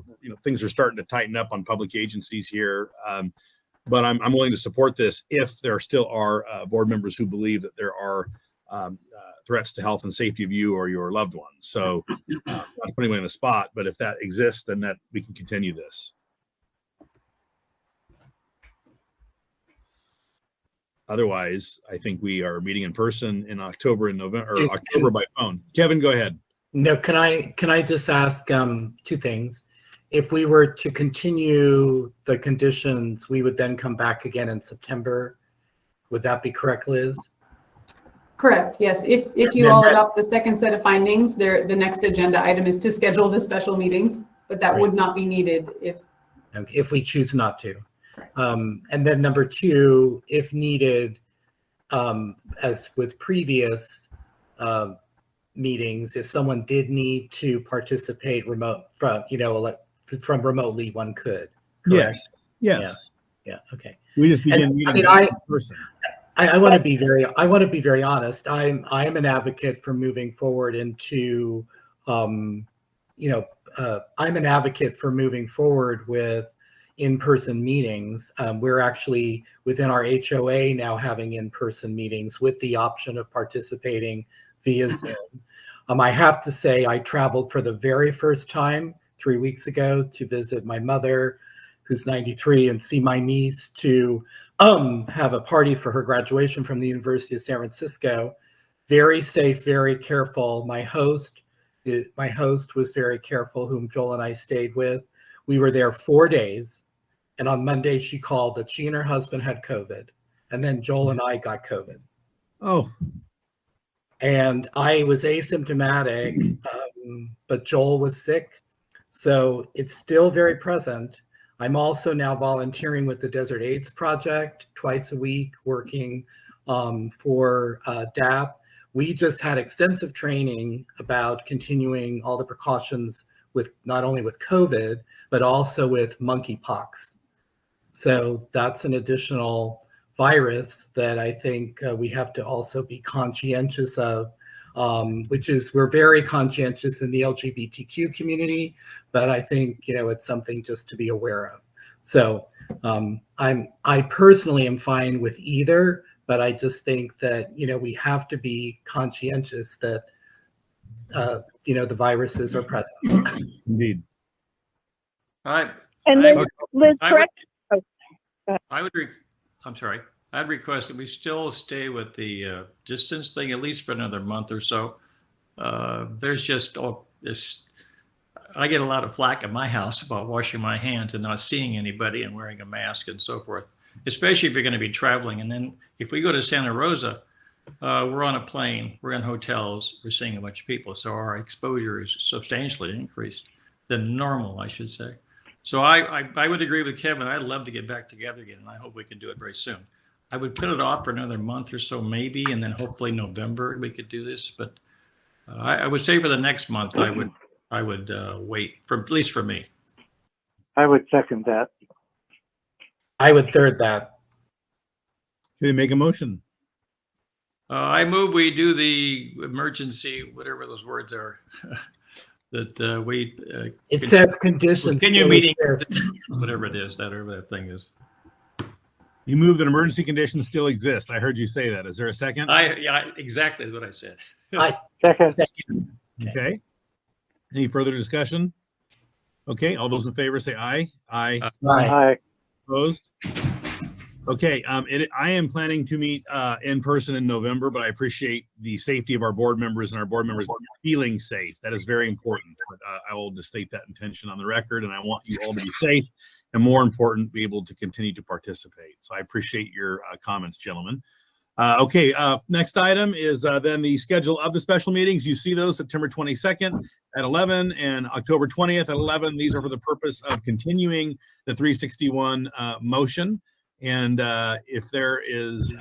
things are starting to tighten up on public agencies here. But I'm willing to support this if there still are board members who believe that there are threats to health and safety of you or your loved ones. So not putting anyone on the spot, but if that exists, then that we can continue this. Otherwise, I think we are meeting in person in October and November, or October by phone. Kevin, go ahead. No, can I just ask two things? If we were to continue the conditions, we would then come back again in September. Would that be correct, Liz? Correct. Yes. If you all adopt the second set of findings, the next agenda item is to schedule the special meetings, but that would not be needed if we choose not to. And then number two, if needed, as with previous meetings, if someone did need to participate from remotely, one could. Correct? Yes. Yeah. Okay. We just begin And, meeting I mean, back in person. I want to be very honest. I'm an advocate for moving forward into, I'm an advocate for moving forward with in-person meetings. We're actually within our HOA now having in-person meetings with the option of participating via Zoom. I have to say I traveled for the very first time 3 weeks ago to visit my mother, who's 93, and see my niece, to have a party for her graduation from the University of San Francisco. Very safe, very careful. My host was very careful, whom Joel and I stayed with. We were there 4 days, and on Monday she called that she and her husband had COVID, and then Joel and I got COVID. Oh, And I was asymptomatic, but Joel was sick, so it's still very present. I'm also now volunteering with the Desert AIDS Project twice a week, working for DAP. We just had extensive training about continuing all the precautions with not only with COVID, but also with monkeypox. So that's an additional virus that I think we have to also be conscientious of, which is we're very conscientious in the LGBTQ community, but I think, it's something just to be aware of. So I personally am fine with either, but I just think that, we have to be conscientious that, the viruses are present. indeed. All right. And then, Liz, I correct? I'd request that we still stay with the distance thing, at least for another month or so. There's just I get a lot of flack at my house about washing my hands and not seeing anybody and wearing a mask and so forth, especially if you're going to be traveling. And then if we go to Santa Rosa, we're on a plane, we're in hotels, we're seeing a bunch of people. So our exposure is substantially increased than normal, I should say. So I would agree with Kevin. I'd love to get back together again, and I hope we can do it very soon. I would put it off for another month or so, maybe, and then hopefully November we could do this. But I would say for the next month, I would wait, at least for me. I would second that. I would third that. Can we make a motion? I move we do the emergency, whatever those words are, that we. It says conditions. Continue still meeting, exist. whatever it is, whatever that thing is. You move that emergency conditions still exist. I heard you say that. Is there a second? Exactly what I said. Second. Okay. Any further discussion? Okay, all those in favor say aye. Aye. Right. Aye. Opposed? Okay, I am planning to meet in person in November, but I appreciate the safety of our board members and our board members feeling safe. That is very important. I will just state that intention on the record, and I want you all to be safe, and more important, be able to continue to participate. So I appreciate your comments, gentlemen. Okay, next item is then the schedule of the special meetings. You see those September 22nd at 11 and October 20th at 11. These are for the purpose of continuing the 361 motion. And if there is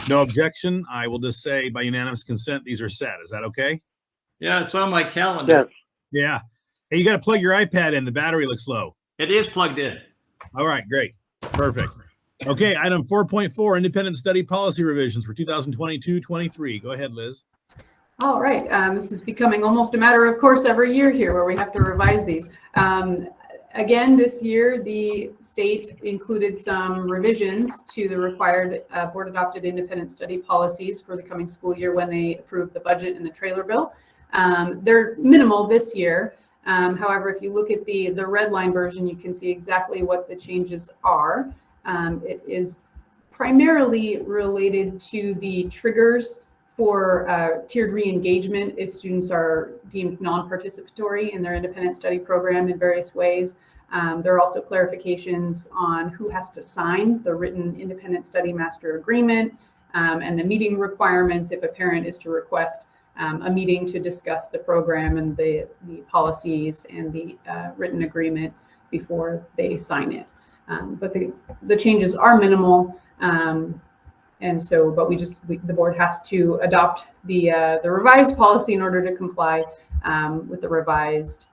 no objection, I will just say by unanimous consent, these are set. Is that okay? Yeah, it's on my calendar. Yes. Yeah. Hey, you got to plug your iPad in. The battery looks low. It is plugged in. All right, great. Perfect. Okay, item 4.4, independent study policy revisions for 2022-23. Go ahead, Liz. All right, this is becoming almost a matter of course every year here where we have to revise these. Again, this year, the state included some revisions to the required board adopted independent study policies for the coming school year when they approved the budget and the trailer bill. They're minimal this year. However, if you look at the red line version, you can see exactly what the changes are. It is primarily related to the triggers for tiered re-engagement if students are deemed non-participatory in their independent study program in various ways. There are also clarifications on who has to sign the written independent study master agreement and the meeting requirements if a parent is to request a meeting to discuss the program and the policies and the written agreement before they sign it. But the changes are minimal. And so, but the board has to adopt the revised policy in order to comply with the revised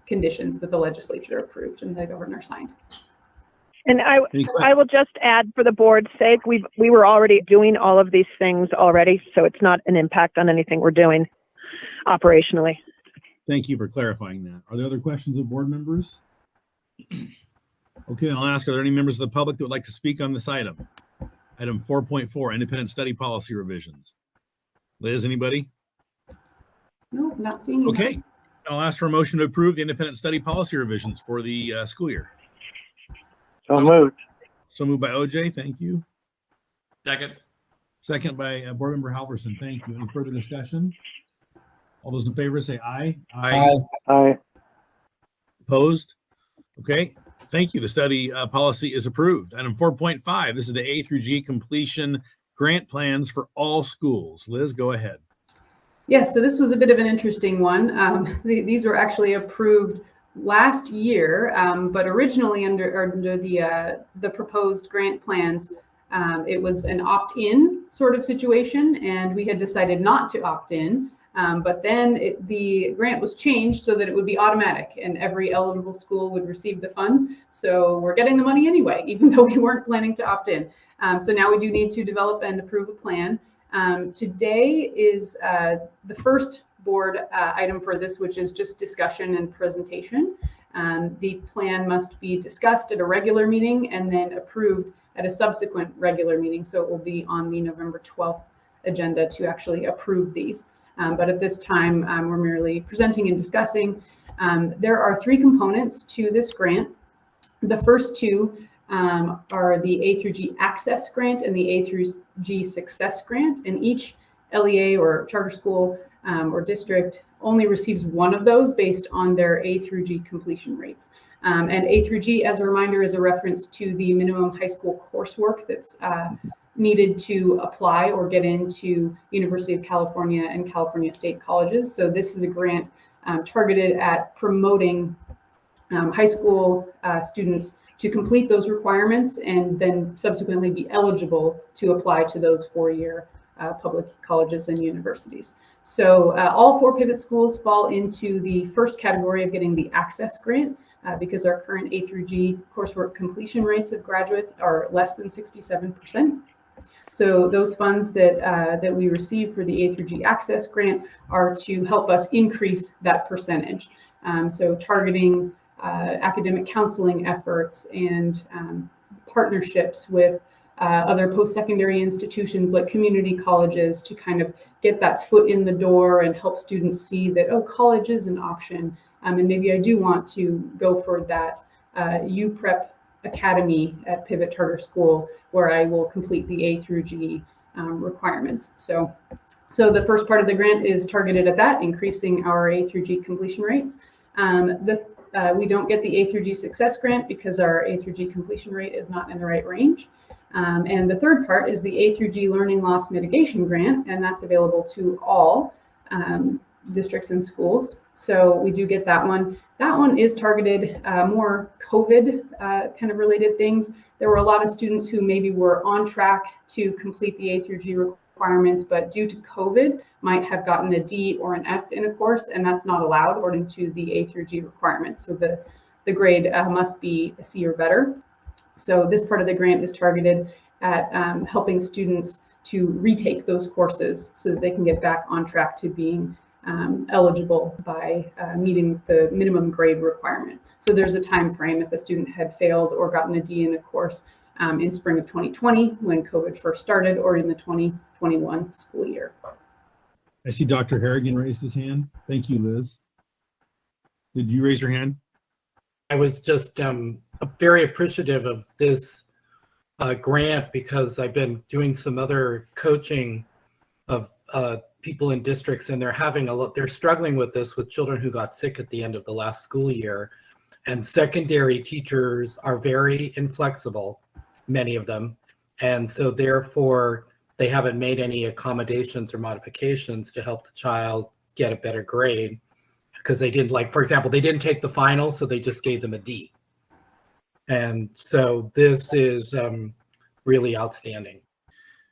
conditions that the legislature approved and the governor signed. And Any questions? I will just add, for the board's sake, we were already doing all of these things already, so it's not an impact on anything we're doing operationally. Thank you for clarifying that. Are there other questions of board members? Okay, I'll ask, are there any members of the public that would like to speak on this item? Item 4.4, independent study policy revisions. Liz, anybody? No, not seeing any. Okay, I'll ask for a motion to approve the independent study policy revisions for the school year. So moved. So moved by OJ, thank you. Second. Second by Board Member Halverson, thank you. Any further discussion? All those in favor say aye. Aye. Opposed? Okay, thank you. The study policy is approved. Item 4.5, this is the A through G completion grant plans for all schools. Liz, go ahead. Yes, so this was a bit of an interesting one. These were actually approved last year, but originally under the proposed grant plans, it was an opt-in sort of situation, and we had decided not to opt in. But then the grant was changed so that it would be automatic, and every eligible school would receive the funds. So we're getting the money anyway, even though we weren't planning to opt in. So now we do need to develop and approve a plan. Today is the first board item for this, which is just discussion and presentation. The plan must be discussed at a regular meeting and then approved at a subsequent regular meeting. So it will be on the November 12th agenda to actually approve these. But at this time, we're merely presenting and discussing. There are three components to this grant. The first two are the A through G Access Grant and the A through G Success Grant. And each LEA or charter school or district only receives one of those based on their A through G completion rates. And A through G, as a reminder, is a reference to the minimum high school coursework that's needed to apply or get into University of California and California State Colleges. So this is a grant targeted at promoting high school students to complete those requirements and then subsequently be eligible to apply to those four-year public colleges and universities. So all four Pivot schools fall into the first category of getting the Access Grant because our current A through G coursework completion rates of graduates are less than 67%. So those funds that we receive for the A through G Access Grant are to help us increase that percentage. So targeting academic counseling efforts and partnerships with other post-secondary institutions like community colleges to kind of get that foot in the door and help students see that, oh, college is an option. And maybe I do want to go for that UPrep Academy at Pivot Charter School where I will complete the A through G requirements. So the first part of the grant is targeted at that, increasing our A through G completion rates. We don't get the A through G Success Grant because our A through G completion rate is not in the right range. And the third part is the A through G Learning Loss Mitigation Grant, and that's available to all districts and schools. So we do get that one. That one is targeted more COVID kind of related things. There were a lot of students who maybe were on track to complete the A through G requirements, but due to COVID might have gotten a D or an F in a course, and that's not allowed according to the A through G requirements. So the grade must be a C or better. So this part of the grant is targeted at helping students to retake those courses so that they can get back on track to being eligible by meeting the minimum grade requirement. So there's a time frame if a student had failed or gotten a D in a course in spring of 2020 when COVID first started, or in the 2021 school year. I see Dr. Harrigan raised his hand. Thank you, Liz. Did you raise your hand? I was just very appreciative of this grant because I've been doing some other coaching of people in districts, and they're struggling with this with children who got sick at the end of the last school year. And secondary teachers are very inflexible, many of them. And so therefore, they haven't made any accommodations or modifications to help the child get a better grade because they didn't, like, for example, they didn't take the final, so they just gave them a D. And so this is really outstanding.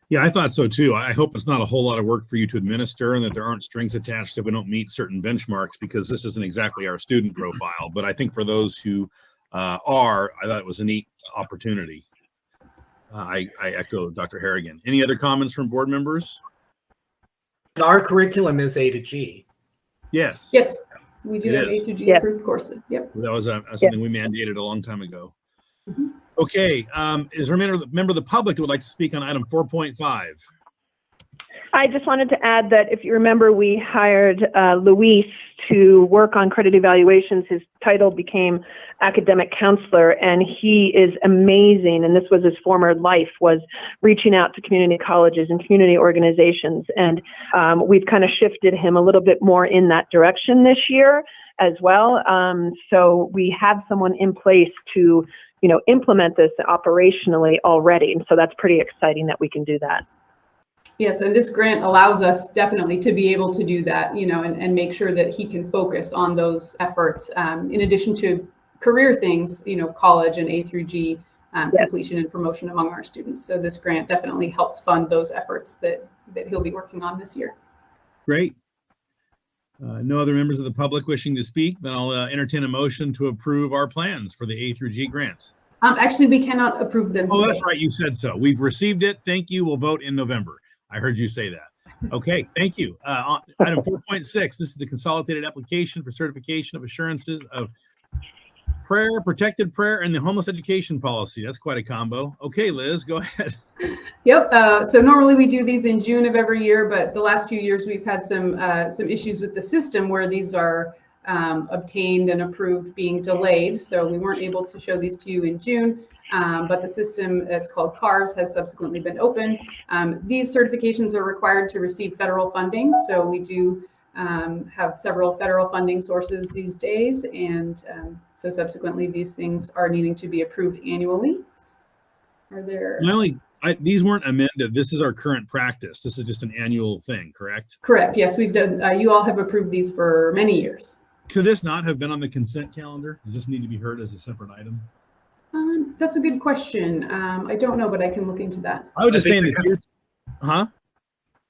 Yeah, I thought so too. I hope it's not a whole lot of work for you to administer and that there aren't strings attached if we don't meet certain benchmarks, because this isn't exactly our student profile. But I think for those who I thought it was a neat opportunity. I echo Dr. Harrigan. Any other comments from board members? And our curriculum is A to G. Yes. Yes, we do It have A is. through G Yes. approved courses. Yep. That was something we mandated a long time ago. Mhm. Okay. Is there a member of the public that would like to speak on item 4.5? I just wanted to add that if you remember, we hired Luis to work on credit evaluations. His title became academic counselor, and he is amazing. And this was his former life, was reaching out to community colleges and community organizations. And we've kind of shifted him a little bit more in that direction this year as well. So we have someone in place to, implement this operationally already. And so that's pretty exciting that we can do that. Yes, and this grant allows us definitely to be able to do that, and make sure that he can focus on those efforts, in addition to career things, college and A through G completion and promotion among our students. So this grant definitely helps fund those efforts that he'll be working on this year. Great. No other members of the public wishing to speak, then I'll entertain a motion to approve our plans for the A through G grant. Actually, we cannot approve them Oh, today. that's right. You said so. We've received it. Thank you. We'll vote in November. I heard you say that. Okay, thank you. Item 4.6, this is the consolidated application for certification of assurances of prayer, protected prayer, and the homeless education policy. That's quite a combo. Okay, Liz, go ahead. Yep. So normally we do these in June of every year, but the last few years we've had some issues with the system where these are obtained and approved being delayed. So we weren't able to show these to you in June. But the system that's called CARS has subsequently been opened. These certifications are required to receive federal funding. So we do have several federal funding sources these days. And so subsequently, these things are needing to be approved annually. Are there? These weren't amended. This is our current practice. This is just an annual thing, correct? Correct. Yes, we've done. You all have approved these for many years. Could this not have been on the consent calendar? Does this need to be heard as a separate item? That's a good question. I don't know, but I can look into that. I would just say in the future,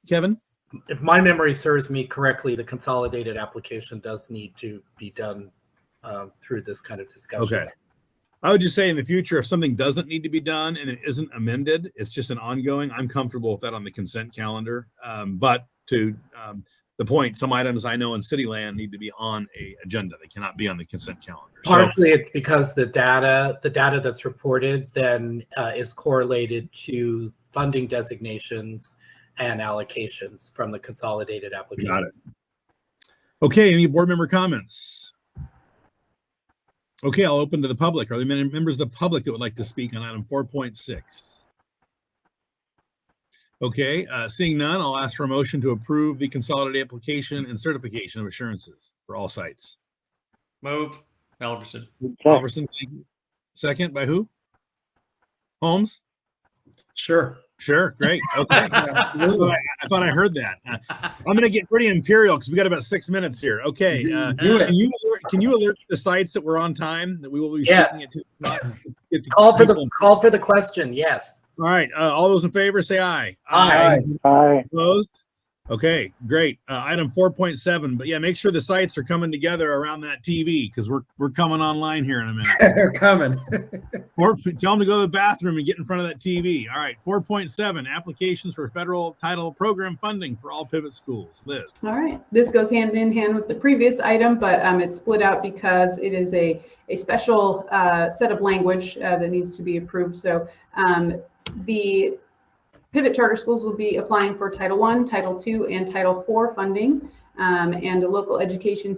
Kevin? If my memory serves me correctly, the consolidated application does need to be done through this kind of discussion. Okay. I would just say in the future, if something doesn't need to be done and it isn't amended, it's just an ongoing, I'm comfortable with that on the consent calendar. But to the point, some items I know in city land need to be on a agenda. They cannot be on the consent calendar. Partially, it's because the data that's reported then is correlated to funding designations and allocations from the consolidated application. Got it. Okay, any board member comments? Okay, I'll open to the public. Are there many members of the public that would like to speak on item 4.6? Okay, seeing none, I'll ask for a motion to approve the consolidated application and certification of assurances for all sites. Move, Alverson. Alverson, thank you. Second by who? Holmes? Sure. Sure, great. Okay. I thought I heard that. I'm going to get pretty imperial because we got about 6 minutes here. Okay. Do it. Can you alert the sites that we're on time, that we will be Yes. speaking it to Call people? for the question. Yes. All right. All those in favor say aye. Aye. Aye. Opposed? Okay, great. Item 4.7, but yeah, make sure the sites are coming together around that TV because we're coming online here in a minute. They're coming. Or tell them to go to the bathroom and get in front of that TV. All right, 4.7, applications for federal title program funding for all Pivot schools. Liz. All right. This goes hand in hand with the previous item, but it's split out because it is a special set of language that needs to be approved. So the Pivot Charter Schools will be applying for Title I, Title II, and Title IV funding. And a local education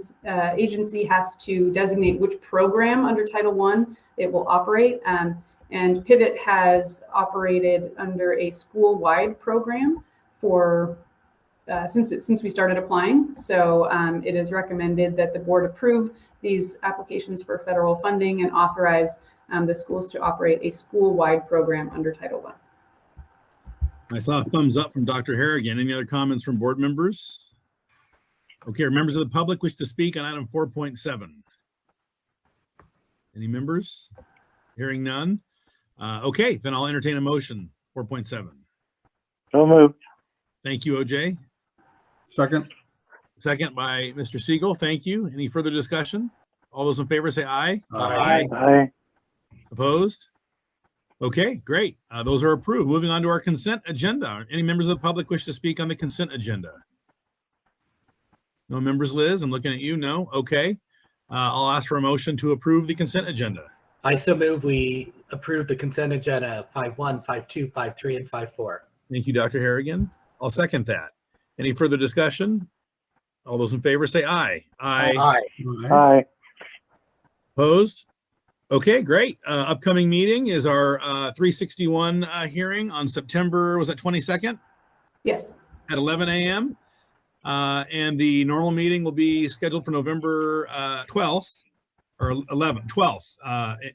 agency has to designate which program under Title I it will operate. And Pivot has operated under a school-wide program for since we started applying. So it is recommended that the board approve these applications for federal funding and authorize the schools to operate a school-wide program under Title I. I saw a thumbs up from Dr. Harrigan. Any other comments from board members? Okay, are members of the public wish to speak on item 4.7? Any members? Hearing none. Okay, then I'll entertain a motion. 4.7. So moved. Thank you, OJ. Second. Second by Mr. Siegel. Thank you. Any further discussion? All those in favor say aye. Aye. Aye. Opposed? Okay, great. Those are approved. Moving on to our consent agenda. Any members of the public wish to speak on the consent agenda? No members, Liz? I'm looking at you. No? Okay. I'll ask for a motion to approve the consent agenda. I so move we approve the consent agenda 5.1, 5.2, 5.3, and 5.4. Thank you, Dr. Harrigan. I'll second that. Any further discussion? All those in favor say aye. Aye. Aye. Aye. Opposed? Okay, great. Upcoming meeting is our 361 hearing on September, was that 22nd Yes. at 11 a.m. And the normal meeting will be scheduled for November 12th or 12th.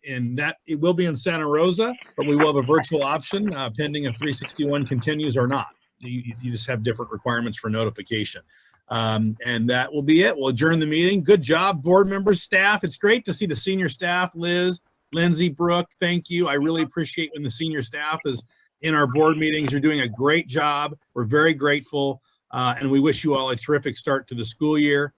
And that it will be in Santa Rosa, but we will have a virtual option pending if 361 continues or not. You just have different requirements for notification. And that will be it. We'll adjourn the meeting. Good job, board members, staff. It's great to see the senior staff, Liz, Lindsay, Brooke. Thank you. I really appreciate when the senior staff is in our board meetings. You're doing a great job. We're very grateful. And we wish you all a terrific start to the school year.